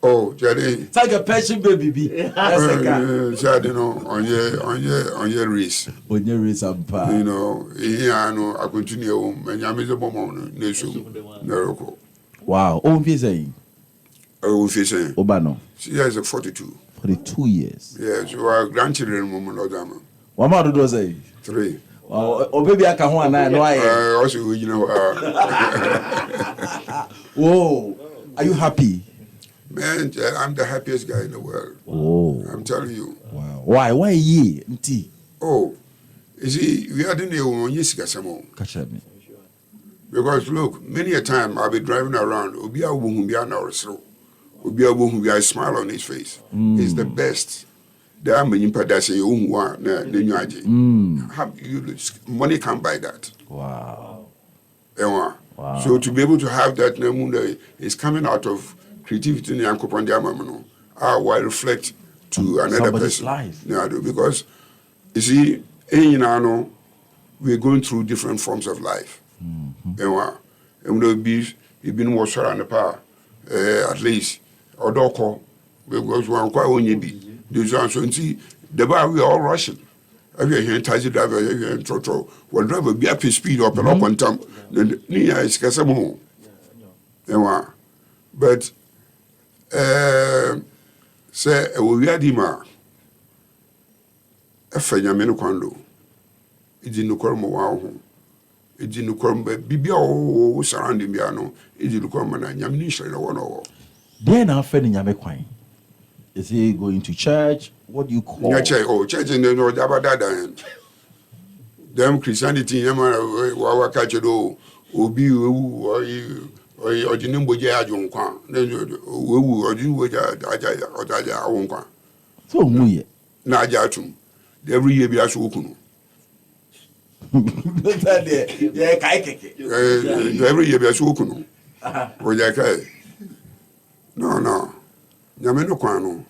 Oh, Jadi. It's like a passion baby. That's a guy. Jadi, no, on your race. On your race, I'm pa. You know, I know, I continue, and I'm a bomb, Neroko. Wow. Oh, he's saying. Oh, he's saying. Obano. She has a 42. 42 years. Yeah, so our grandchildren, woman, or dama. What more do you say? 3. Oh, baby, I can't want to Also, you know, whoa. Are you happy? man, I'm the happiest guy in the world. Oh. I'm telling you. Wow. Why? Why ye? Oh, you see, we are doing on Yesikasamo. Catch me. Because look, many a time I'll be driving around, Ubia Wumbia now so. Ubia Wumbia smile on his face. It's the best. There are many people that say, money can't buy that. Wow. Wow. So to be able to have that is coming out of creativity while reflect to another somebody's person. Life. Yeah, because you see, we're going through different forms of life. And we'll be been more on the power, at least, or doko, because we're quite only be. So see, the bar we are all rushing. Every here taxi driver, every here trotro, one driver be up his speed up and up on time. The near is Casamo. But say we are dima. A fenyamino quando. It didn't call me wow. It didn't call me Bibio surrounding Biano. It didn't call me Yamnisha in one hour. Then I'm feeling Yamequine. Is he going to church? What do you call it? Church in the North Abadada. Them Christianity, Yaman, catch it all, Obi, or Jinimbo Jajon Kwan, then or you would I won't quan. So, Muye. Najatum. Every year be a Sukunu. Every year be a Sukunu. No. Yameno Kwano.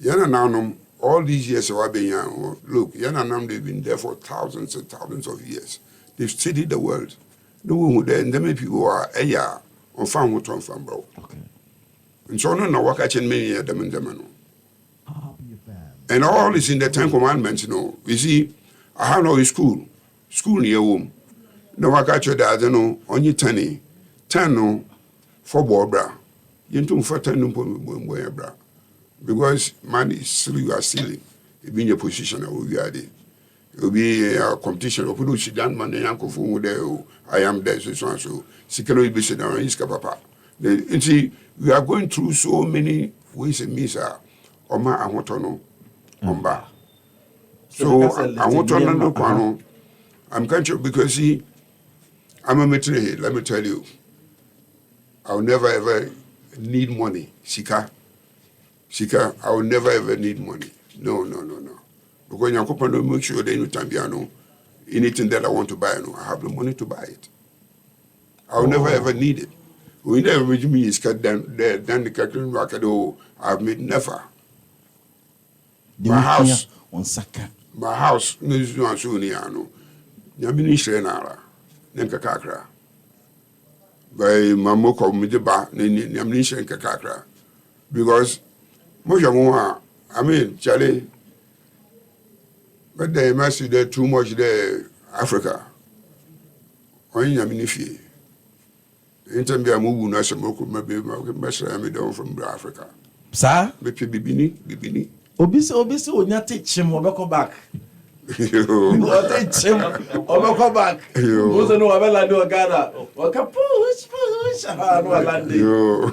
Yana Nanum, all these years I've been here. Look, Yana Nam, they've been there for thousands and thousands of years. They've studied the world. No one who there, and many people are on farm with on farm, bro. Okay. And so no, no, what I can many of them in them. And all is in the 10 Commandments, you know. You see, I have no school near home. No, I got you that, you know, on your 10 no, for bra. You don't for 10 bra. Because man is still, you are stealing. You be in your position, we are there. It will be a competition. Of who she done, man, uncle for there, I am there, so and so. Secretly, be sitting on his papa. You see, we are going through so many ways and means. Oma, I want to know. Omba. So I want to know. I'm conscious because see, I'm a material. Let me tell you, I'll never ever need money. Sika, I will never ever need money. No. Because you're going to make sure that anything that I want to buy, I have the money to buy it. I will never ever need it. We never reach me is cut down there, then the calculation I've made never. My house on Saka. my house needs to answer Niano. Yamini Shenara, Nenkakakra. By Mamoko Mideba, Yamini Kakakra. Because Mojamoa, I mean, Charlie, but they must see there too much there, Africa. Or in Yaminifi. In terms of Mugu Nasamoko, maybe I'm down from Africa. Sir? Maybe Bibini. Obisi when you teach him or back. Yo. Teach him or back. Yo. No Abella do Ghana. Or push. Yo.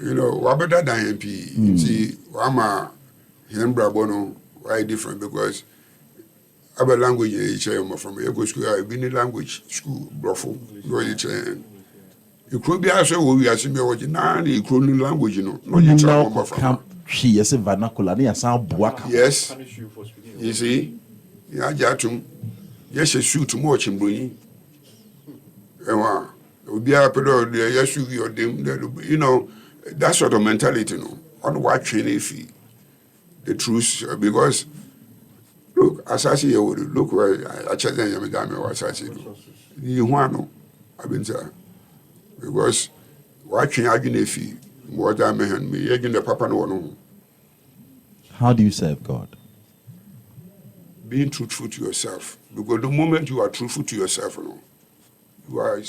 You know, what better than MP? See, Wama, Hembra Bono, why different? Because our language is from Ego School, I've been in language school, Brofo, you could be also we are similar watching now, you could language, you know, no, you can't. She is a vernacular near sound buaka. Yes, you see, yeah, Jatum, yes, a suit to watch him bringing. Be a pedo, yes, you know, that sort of mentality, you know, on watching if the truth, because look, as I see you, look where I check them, Yamidame, what I see. You want to, I've been there. Because watching Agnefi, what I mean, me, again, the Papa no. How do you serve God? Being truthful to yourself. Because the moment you are truthful to yourself, you are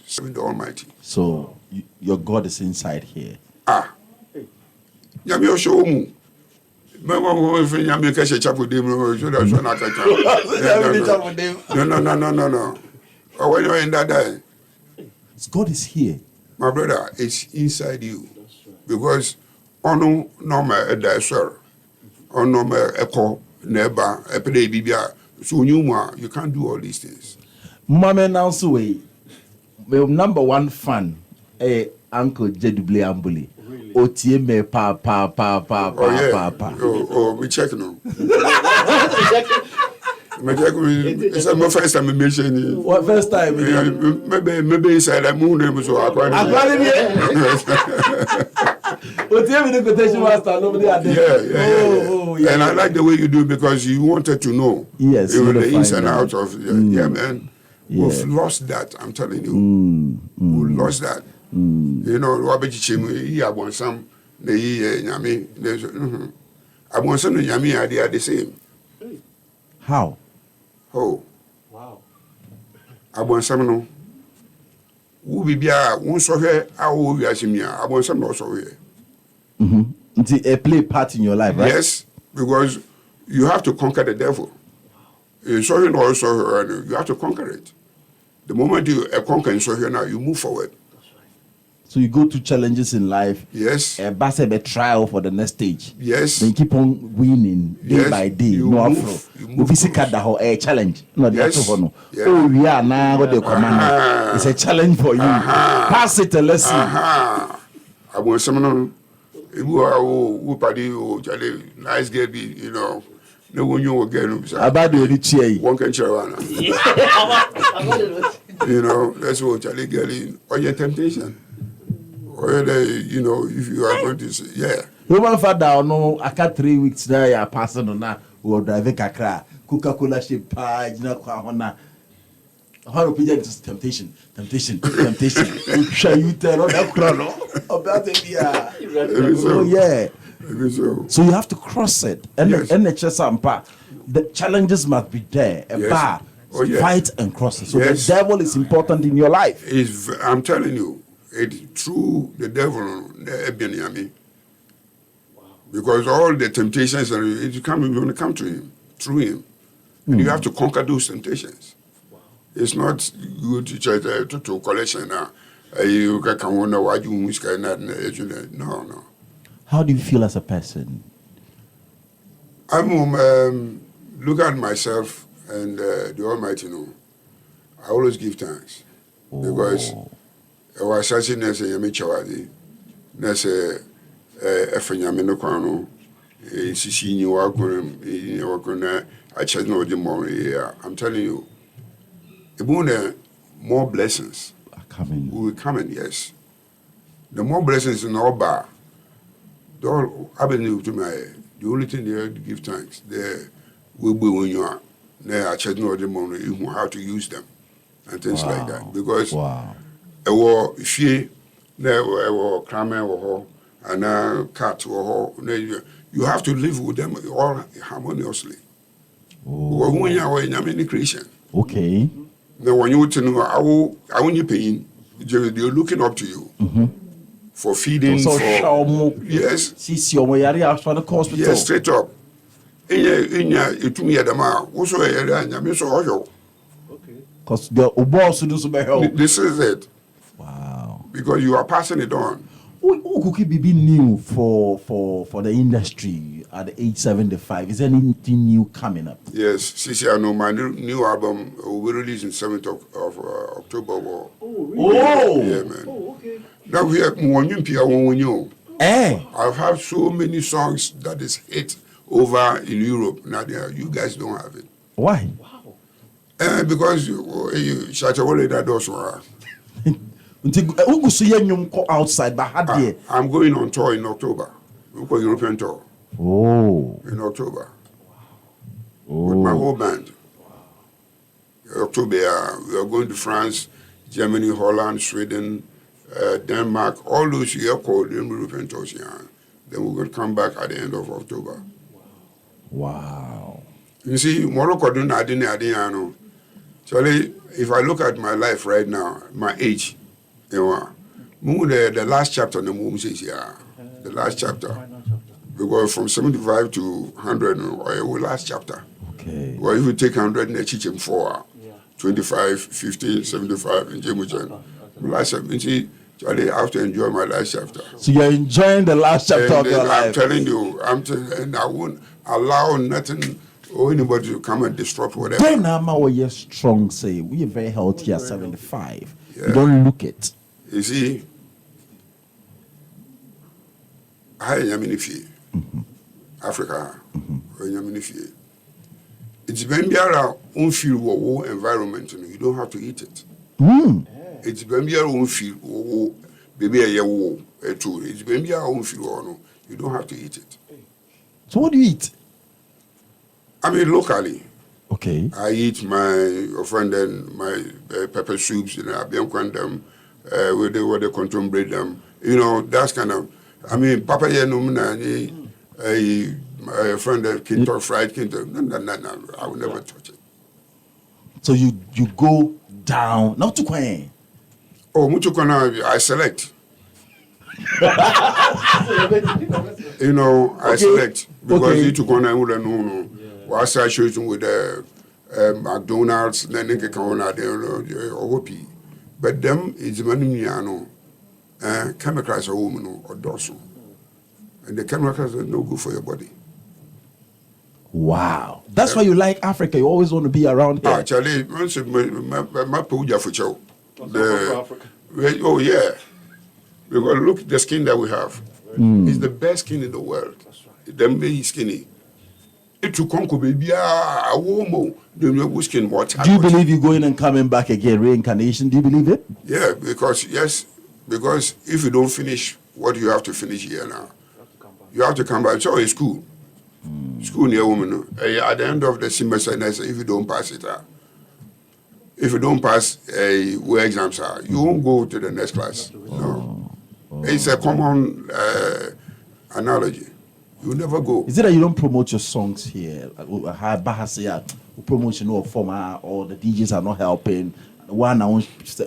serving the Almighty. So your God is inside here. Yami show mu. Yami keshe chapu dem no. No. Oh, when you're in that God is here. My brother, it's inside you. Because ono normal edasor. Ono normal echo neba epede bibia. So you can't do all these things. Mama now way. My number one fan, Uncle Gyedu Blay Ambulley. Otie me pa. Oh, we check no. It's my first time mentioning. What first time? Maybe inside the moon, so I Yeah. And I like the way you do because you wanted to know. Yes. You know, the ins and outs of yeah, man. Yeah. We've lost that, I'm telling you. We've lost that. You know, Robert Chimu, I want some, I want some Yami, they are the same. How? Oh. Wow. I want some no. Who be there, one so here, I will be asking me, I want some also here. It's a play part in your life, right? Yes, because you have to conquer the devil. So here also, you have to conquer it. The moment you conquer so here now, you move forward. So you go through challenges in life. Yes. A trial for the next stage. Yes. Then you keep on winning day by day. You no move, afro. you move A challenge. No, yes. No. Yeah. Oh, we are now what they command. It's a challenge for you. Pass it a lesson. I want someone who party nice girl be, you know. No one you will get about the chair. One can share. You know, that's what Charlie Gelly or your temptation. Or you know, if you are going to say, yeah. Woman father, no, I got 3 weeks now, you're passing on that, or driving a car, Coca-Cola ship pie, you know, how to put temptation. Shall you tell that chrono about it? Yeah. Oh, yeah. So you have to cross it. And yes. The challenges must be there. Fight and cross it. So yes. The devil is important in your life. I'm telling you, it's true. The devil, because all the temptations are going to come to him through him, and you have to conquer those temptations. Wow. It's not good to try to collection now. You can wonder why you no. How do you feel as a person? I'm look at myself and the Almighty. I always give thanks because I was searching as a Yamichawadi, as a Efenyamino, Sisi, you are going to I just know the more. I'm telling you, more blessings will come in, yes. The more blessings in all bar. The avenue to my The only thing they have to give thanks. They will be when you are. They are checking all the money, how to use them, and things like that. Because there were crammer or cat or you have to live with them all harmoniously. Because when you are in creation, okay. then when you know I want you paying, they're looking up to you for feeding. So yes. Yes, straight up. Because this is it. Wow. Because you are passing it on. Who could be new for the industry at the age 75? Is there anything new coming up? Yes, Sisi, I know my new album will be released in 7th of October. Oh, really? Yeah, man. Oh, okay. Now we have one. Eh? I've had so many songs that is hit over in Europe. Now you guys don't have it. Why? Wow. Because you that also. Outside, but I'm going on tour in October. We're going European tour. Oh. In October. Oh. With my whole band. October, we are going to France, Germany, Holland, Sweden, Denmark, all those years called European tours. Then we're going to come back at the end of October. Wow. You see, Morocco doing Adino. Charlie, if I look at my life right now, my age, the last chapter, the last chapter. Because from 75 to 100, last chapter. Okay. Well, if you take 100 and teach him 4, 25, 50, 75, and Jimujan. Last chapter, see, Charlie, I have to enjoy my last chapter. So you're enjoying the last chapter of your life. I'm telling you, and I won't allow nothing or anybody to come and disrupt whatever. Then we're strong, say we are very healthy at 75. Yeah. You don't look it. You see, I am in Africa, it's when you are on feel environment, you don't have to eat it. It's when you are on feel baby it's when you are on feel you don't have to eat it. So what do you eat? I mean locally. Okay. I eat my friend and my pepper soups, I've been them where they control bread them. That's kind of. I mean, Papa a friend that Kinto fried Kinto. No, I will never touch it. So you go down, not to Queen. Oh, I select. I select because you took on I wouldn't know. Whilst I showed you with the McDonald's, then they can on OP. But them is money, chemicals are woman or dorsal. And the chemicals are no good for your body. Wow. That's why you like Africa. You always want to be around here. Actually, my puja for chow. Africa. Oh, yeah. Because look, the skin that we have. It's the best skin in the world. That's right. Them be skinny. It to conquer baby a warm the skin more. Do you believe you're going and coming back again? Reincarnation? Do you believe it? Yeah, because if you don't finish what you have to finish here now, you have to come back. So it's school. School near woman. At the end of the semester, if you don't pass it, if you don't pass where exams are, you won't go to the next class. No. It's a common analogy. You never go. Is it that you don't promote your songs here? Promotion or format, or the DJs are not helping? One because they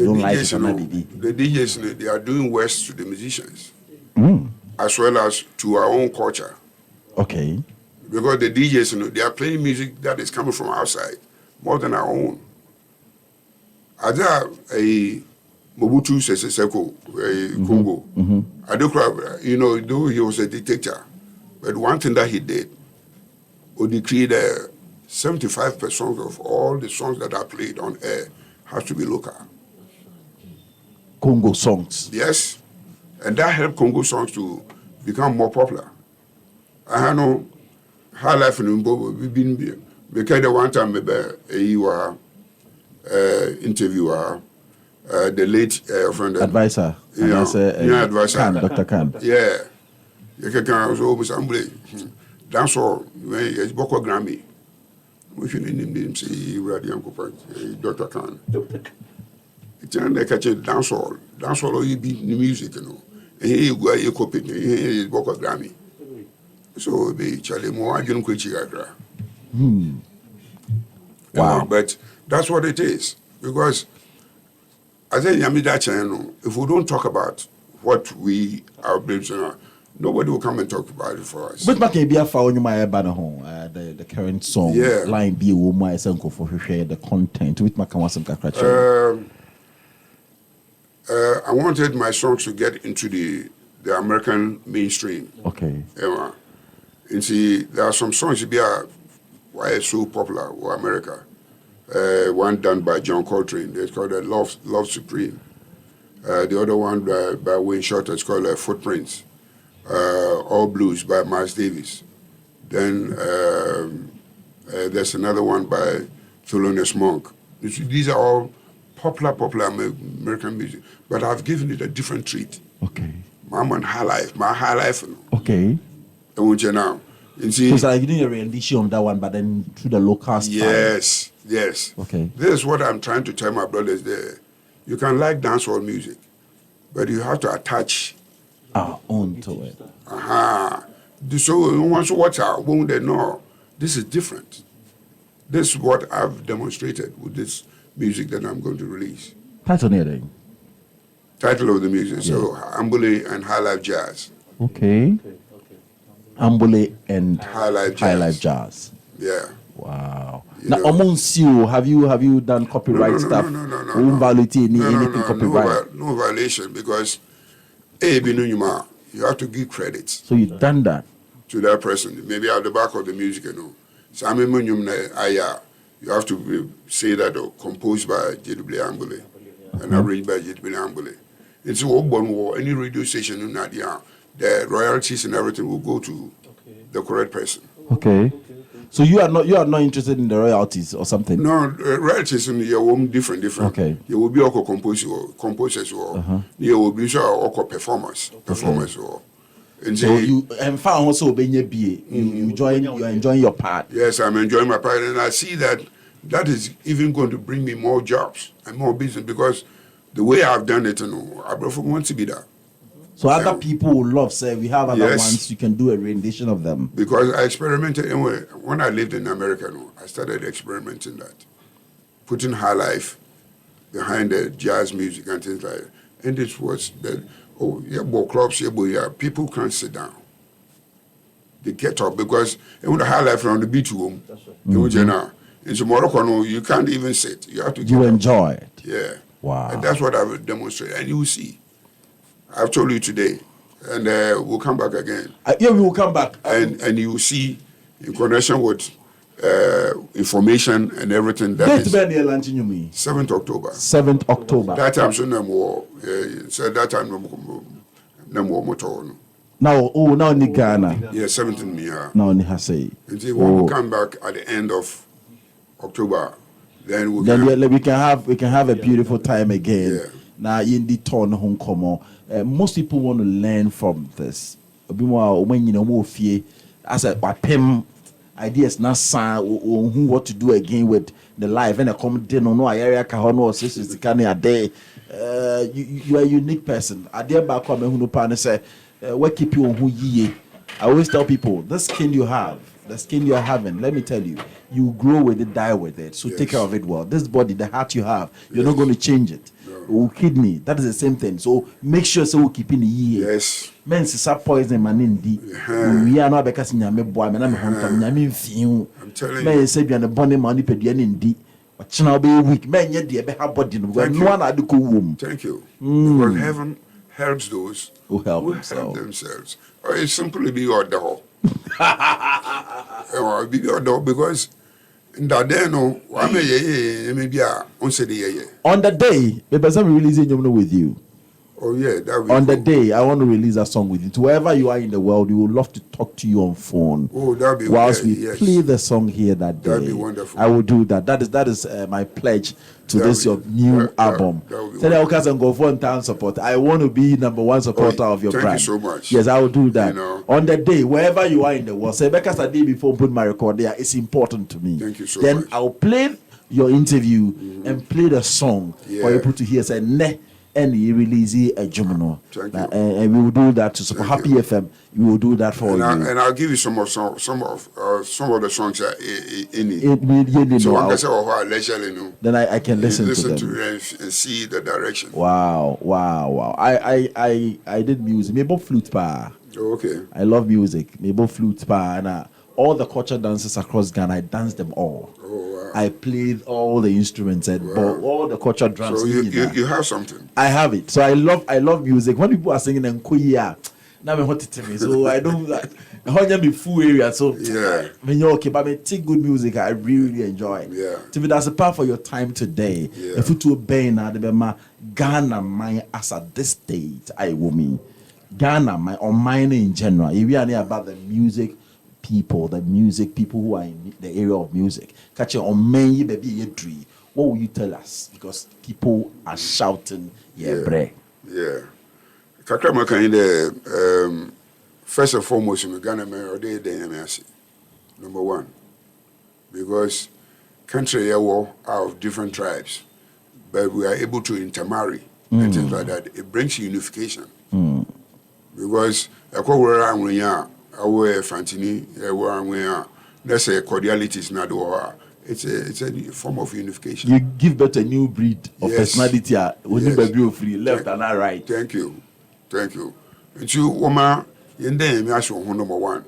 don't like it. The DJs, they are doing worse to the musicians, as well as to our own culture. Okay. Because the DJs, they are playing music that is coming from outside more than our own. Ada a Mobutu Sese Seko, Congo. Though he was a dictator, but one thing that he did, or decreed 75% of all the songs that are played on air has to be local. Congo songs. Yes, and that helped Congo songs to become more popular. I know how life in Umbo we've been because the one time you were interviewer, the late friend advisor. Advisor. Khan, Dr. Khan. Yeah, You can also Ambulley. That's all. It's Boko Grammy. We should name him say Radiant Dr. Khan. It's like a dance all. Dance all you be the music, you know. And here you go, you copy it. Here is Boko Grammy. So be Charlie Moore, I don't quit Chicago. Wow. But that's what it is. Because I think that channel, if we don't talk about what we are building, nobody will come and talk about it for us. But can be a found you my banner home, the current song, Yeah. line be a woman, for share the content with my Kamasam Kakracha. I wanted my songs to get into the American mainstream. Okay. And see, there are some songs that why it's so popular in America. One done by John Coltrane, it's called Love Supreme. The other one by Wayne Shorter, it's called Footprints. All Blues by Miles Davis. Then there's another one by Thelonious Monk. These are all popular American music, but I've given it a different treat. Okay. My high life. Okay. I want you now. You see, So like you doing a rendition of that one, but then through the local style. Yes. Okay. This is what I'm trying to tell my brothers there. You can like dancehall music, but you have to attach Our own to it. So once what's out, won't they know this is different? This is what I've demonstrated with this music that I'm going to release. Title name. Title of the music, so Ambulley and High Life Jazz. Okay. Ambulley and High Life Jazz. High Life Jazz. Yeah. Wow. You Now, know. amongst you, have you done copyright stuff? Won't violate anything copyright. No violation, because you have to give credits So you've done that. to that person. Maybe at the back of the music, you know. You have to say that composed by Gyedu Blay Ambulley and arranged by Gyedu Blay Ambulley. It's any radio station in Nadia, the royalties and everything will go to the correct person. Okay. So you are not interested in the royalties or something? No, royalties in your own different. Okay. You will be also composers or you will be also performers. And So you and found also being a BA. You are enjoying your part. yes, I'm enjoying my part, and I see that is even going to bring me more jobs and more business, because the way I've done it, I want to be that. So other people will love, say we have other Yes. ones, you can do a rendition of them. Because I experimented, anyway, when I lived in America, I started experimenting that. Putting high life behind the jazz music and things like that. And it was that, clubs, people can't sit down. They get up, because when the high life on the beach room, in Morocco, you can't even sit. You have to get You up. enjoy it. Yeah. Wow. And that's what I will demonstrate. And you will see. I've told you today. And we'll come back again. Yeah, we will come back. And you will see, in connection with information and everything, that Date is Ben the launching you mean? 7th October. 7th October. That time, so no more. So that time, no more motor. Now in Ghana. Yeah, 17 year. Now in Hase. And see, when we come back at the end of October, then we Then can. we can have a beautiful time again. Yeah. Now in the turn home come most people want to learn from this. Obi mo when you know more fear as a wapem ideas na san who what to do again with the life and a comedy no area ka ho no sisters can ade you are a unique person. Ade ba kwa me hu no pa ne say what keep you on who ye. I always tell people, the skin you have, the skin you are having, let me tell you, you grow with it, die with it. So take care of it well. This body, the heart you have, you're not going to change it. No. Kidney, that is the same thing. So make sure so we keep in the year. Yes. Men say poison man in di. We are not because nyame boy, me na me hontam nyame mfiu. I'm telling Men you. say bia ne bone man pedua ne ndi. Wachina be weak. Men ye de be ha body no. No one adu ko wom. Thank you. Because heaven helps those Who help who themselves. help themselves. Or it simply be your door. Be your door, because that day no, I may maybe on say the On the day, the person releasing you with you. Oh yeah, that would On be the day, I want to release a song with you. To wherever you are in the world, we would love to talk to you on phone. Oh, that'd be whilst we yes. play the song here that day. That'd be wonderful. I will do that. That is my pledge to That this would- your new that- album. that would be Say that and go for in town support. I want to be number one supporter of your thank brand. you so much. Yes, I will do that. You know. On the day, wherever you are in the world. Say because a day before put my record there, it's important to me. Thank you so then much. I'll play your interview and play the song for Yeah. people to hear. Say ne. And you release a Jumano. Thank you. And we will do that to support Thank Happy you. FM. We will do that for you. And I'll give you some of the songs that in it. You So know, I can say, oh, leisurely, no. then I can listen to Listen them. to it and see the direction. Wow. I did music. Maybe flute pa. Oh, okay. I love music. Maybe flute pa. And all the culture dances across Ghana, I danced them all. Oh, wow. I played all the instruments and all the culture drums. So you have something. I have it. So I love music. When people are singing Nkoya, now me hot to me. So I don't like be full area. So Yeah. when you're okay, but I take good music, I really enjoy it. Yeah. So that's a part for your time today. Yeah. If you to obey now, the Bema Ghana mine as at this state, I will mean Ghana mine or mine in general. If we are near about the music people who are in the area of music. Catch your on many baby tree. What will you tell us? Because people are shouting, Yeah. Kakra maka in the first and foremost in Ghana number one. Because country are of different tribes, but we are able to intermarry and things like that. It brings unification. Because our Fantini, let's say cordiality is not war. It's a form of unification. You give birth to a new breed of personality. When you be free, left and right. Thank you. And you, woman, in there, me ask you number one.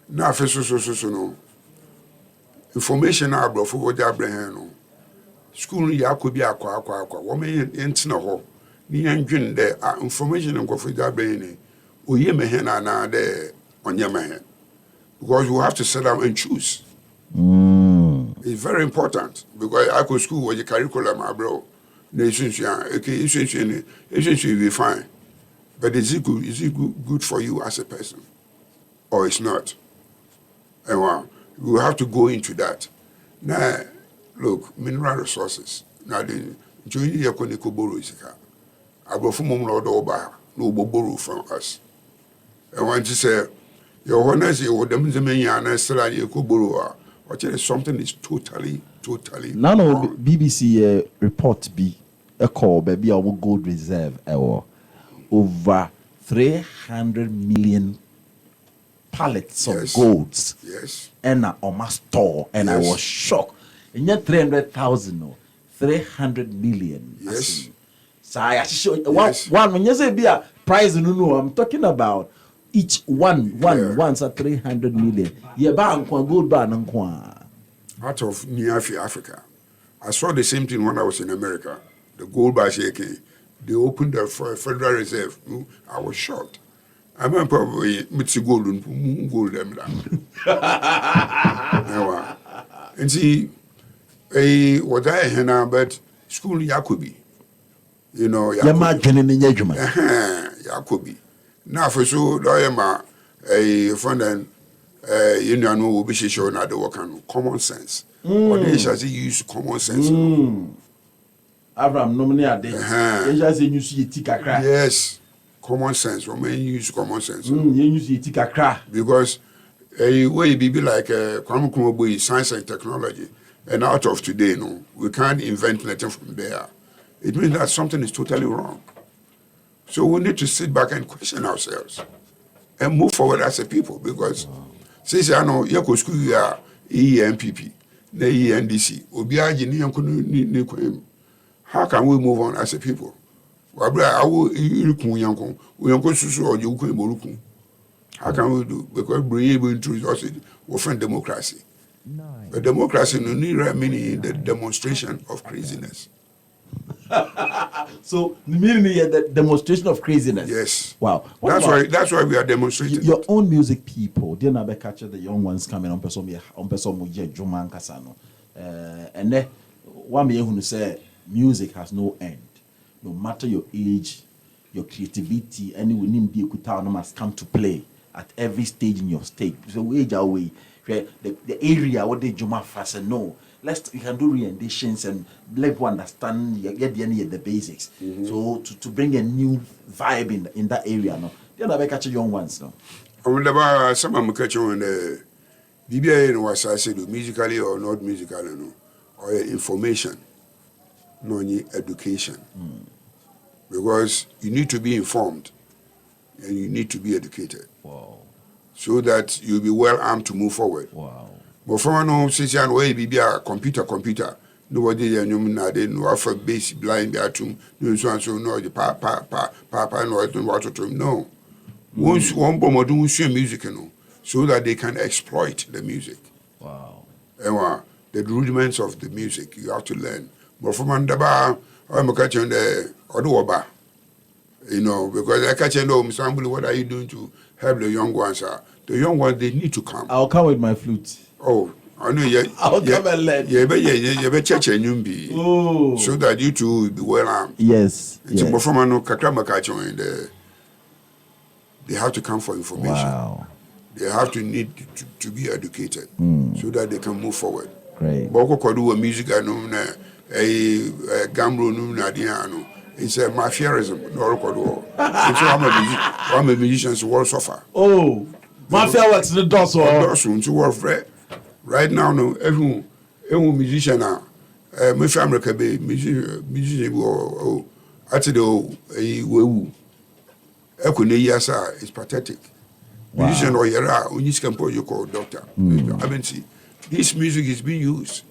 Now, first, so no information I brought for what I bring. No school, ya could be a woman in Tinaho. Ni engine there information and go for that brain. Oh, ye me hen na there on your man. Because you have to sit down and choose. It's very important because I could school with the curriculum, my bro. It should be fine. But is it good for you as a person? Or it's not? And you have to go into that. Now, look, mineral resources. Now, the joining your Koniko is I go from Lord Oba, no borrow from us. I want to say, your honors, you them the many and still you could borrow. But something is totally None of wrong. BBC report be a call, baby, our gold reserve over 300 million pallets of golds. Yes. And on my store, and I was shocked. And yet 300,000, no, 300 million. Yes. So I show one when you say be a prize, no, I'm talking about each one's a 300 million. Yeah, gold bar Out of near Africa. I saw the same thing when I was in America. The gold bar shaking. They opened the Federal Reserve. I was shocked. I mean, probably gold them down. And see, what I had now, but school Yakubi. You know, Yakubi. Now, for so, a friend and you know, will be sure not the work on common sense. Or they shall use common sense. Abraham nominate Yes, common sense. Women use common sense. Because a way be like science and technology. And out of today, no, we can't invent nothing from there. It means that something is totally wrong. So we need to sit back and question ourselves and move forward as a people because since I know you go school here, EMPP, the ENDC, how can we move on as a people? How can we do? Because we're able to introduce different democracy. But democracy no need meaning the demonstration of craziness. So meaning the demonstration of craziness. Yes. Wow. That's why we are demonstrating. Your own music people, they never capture the young ones coming on person Juman Kasano. And then one may who say music has no end. No matter your age, your creativity, and we need be must come to play at every stage in your state. So age away, the area what they juma fast and no. We can do renditions and let people understand get the basics. So to bring a new vibe in that area, no. The other catch young ones, no. I wonder some of them catch on the BBA was I said musically or not musically, no, or information, no education, because you need to be informed and you need to be educated. Wow. So that you'll be well armed to move forward. Wow. But from no situation where be a computer, nobody no offer base blind be atum, no so and so no the papa no what to no. Once one bomb do music no, so that they can exploit the music. Wow. And the rudiments of the music you have to learn. But from andaba I'm catching the odoba. You know, because I catch somebody, what are you doing to help the young ones? The young ones, they need to come. I'll come with my flute. Oh, I know. Yeah, I'll come and learn. Yeah, church and you Oh. so that you two will be well armed. Yes. It's a performance kakra they have to come for information. Wow. They have to need to be educated so that they can move forward. Great. Boko kodu a music anu na gamro nu na diano. It's a mafiaism. No record. It's one of musicians will suffer. Oh, mafia works in the doors. To work right now. No, every musician now. My family can be musician. Oh, actually, it's pathetic. Wow. Musician or yara, when you compose you call doctor. I mean, see, this music is being used.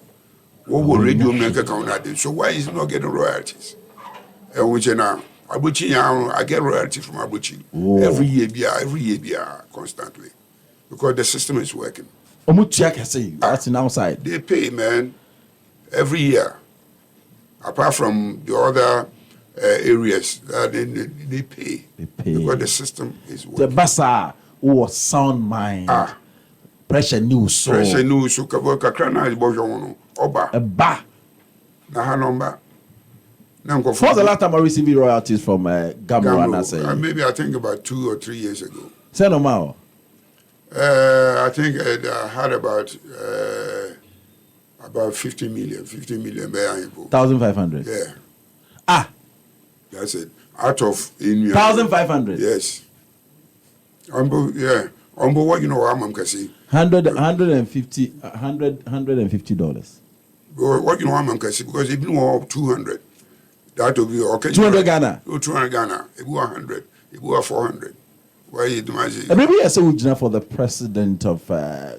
What will radio make account? So why is it not getting royalties? Which now, I get royalty from Abuchi every year, constantly, because the system is working. That's in outside. They pay, man, every year. Apart from the other areas, they pay. They pay because the system is working. The basa was sound mind. Pressure news. So Kakrana is bojono. Oba. A ba. Na number. What's the last time I received royalties from Gamro? Maybe I think about 2 or 3 years ago. Say no more. I think I had about 50 million. 1,500. Yeah. That's it. Out of 1,500. Yes. Yeah. What you know I'm kasi. $150. What you know I'm kasi because if you know 200. That will be okay. 200 Ghana. 200 Ghana. It will 100. It will 400. Why you imagine? Maybe I said for the president of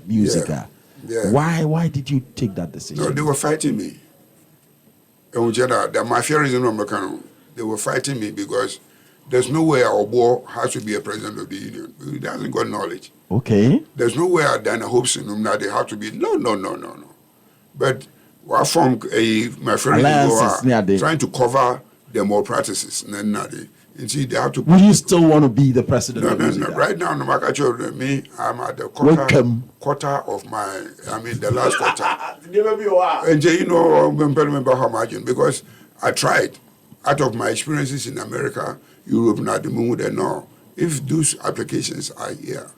music. Yeah. Why did you take that decision? No, they were fighting me. The mafia they were fighting me because there's no way Obo has to be a president of the union. He doesn't got knowledge. Okay. There's no way Dana Hopes in that they have to be. No. But I formed my friend trying to cover the more practices. You see, they have to. Will you still want to be the president of music? No. Right now, I'm at the quarter of the last quarter. And you know, remember how much? Because I tried. Out of my experiences in America, Europe, and the moon, and all, if those applications are here,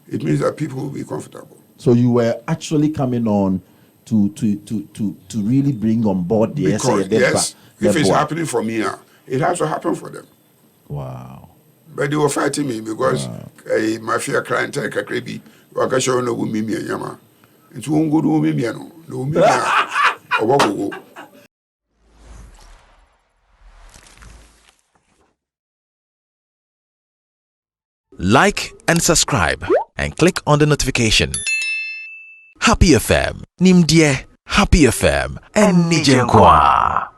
it means that people will be comfortable. So you were actually coming on to really bring on board the because, yes, if it's happening for me now, it has to happen for them. Wow. But they were fighting me because my fear client Kakrebi, Wakasho no Mimi and Yama. It won't go to Mimi no. Like and subscribe and click on the notification. Happy FM, Nimdie, Happy FM, and Nijenkwa.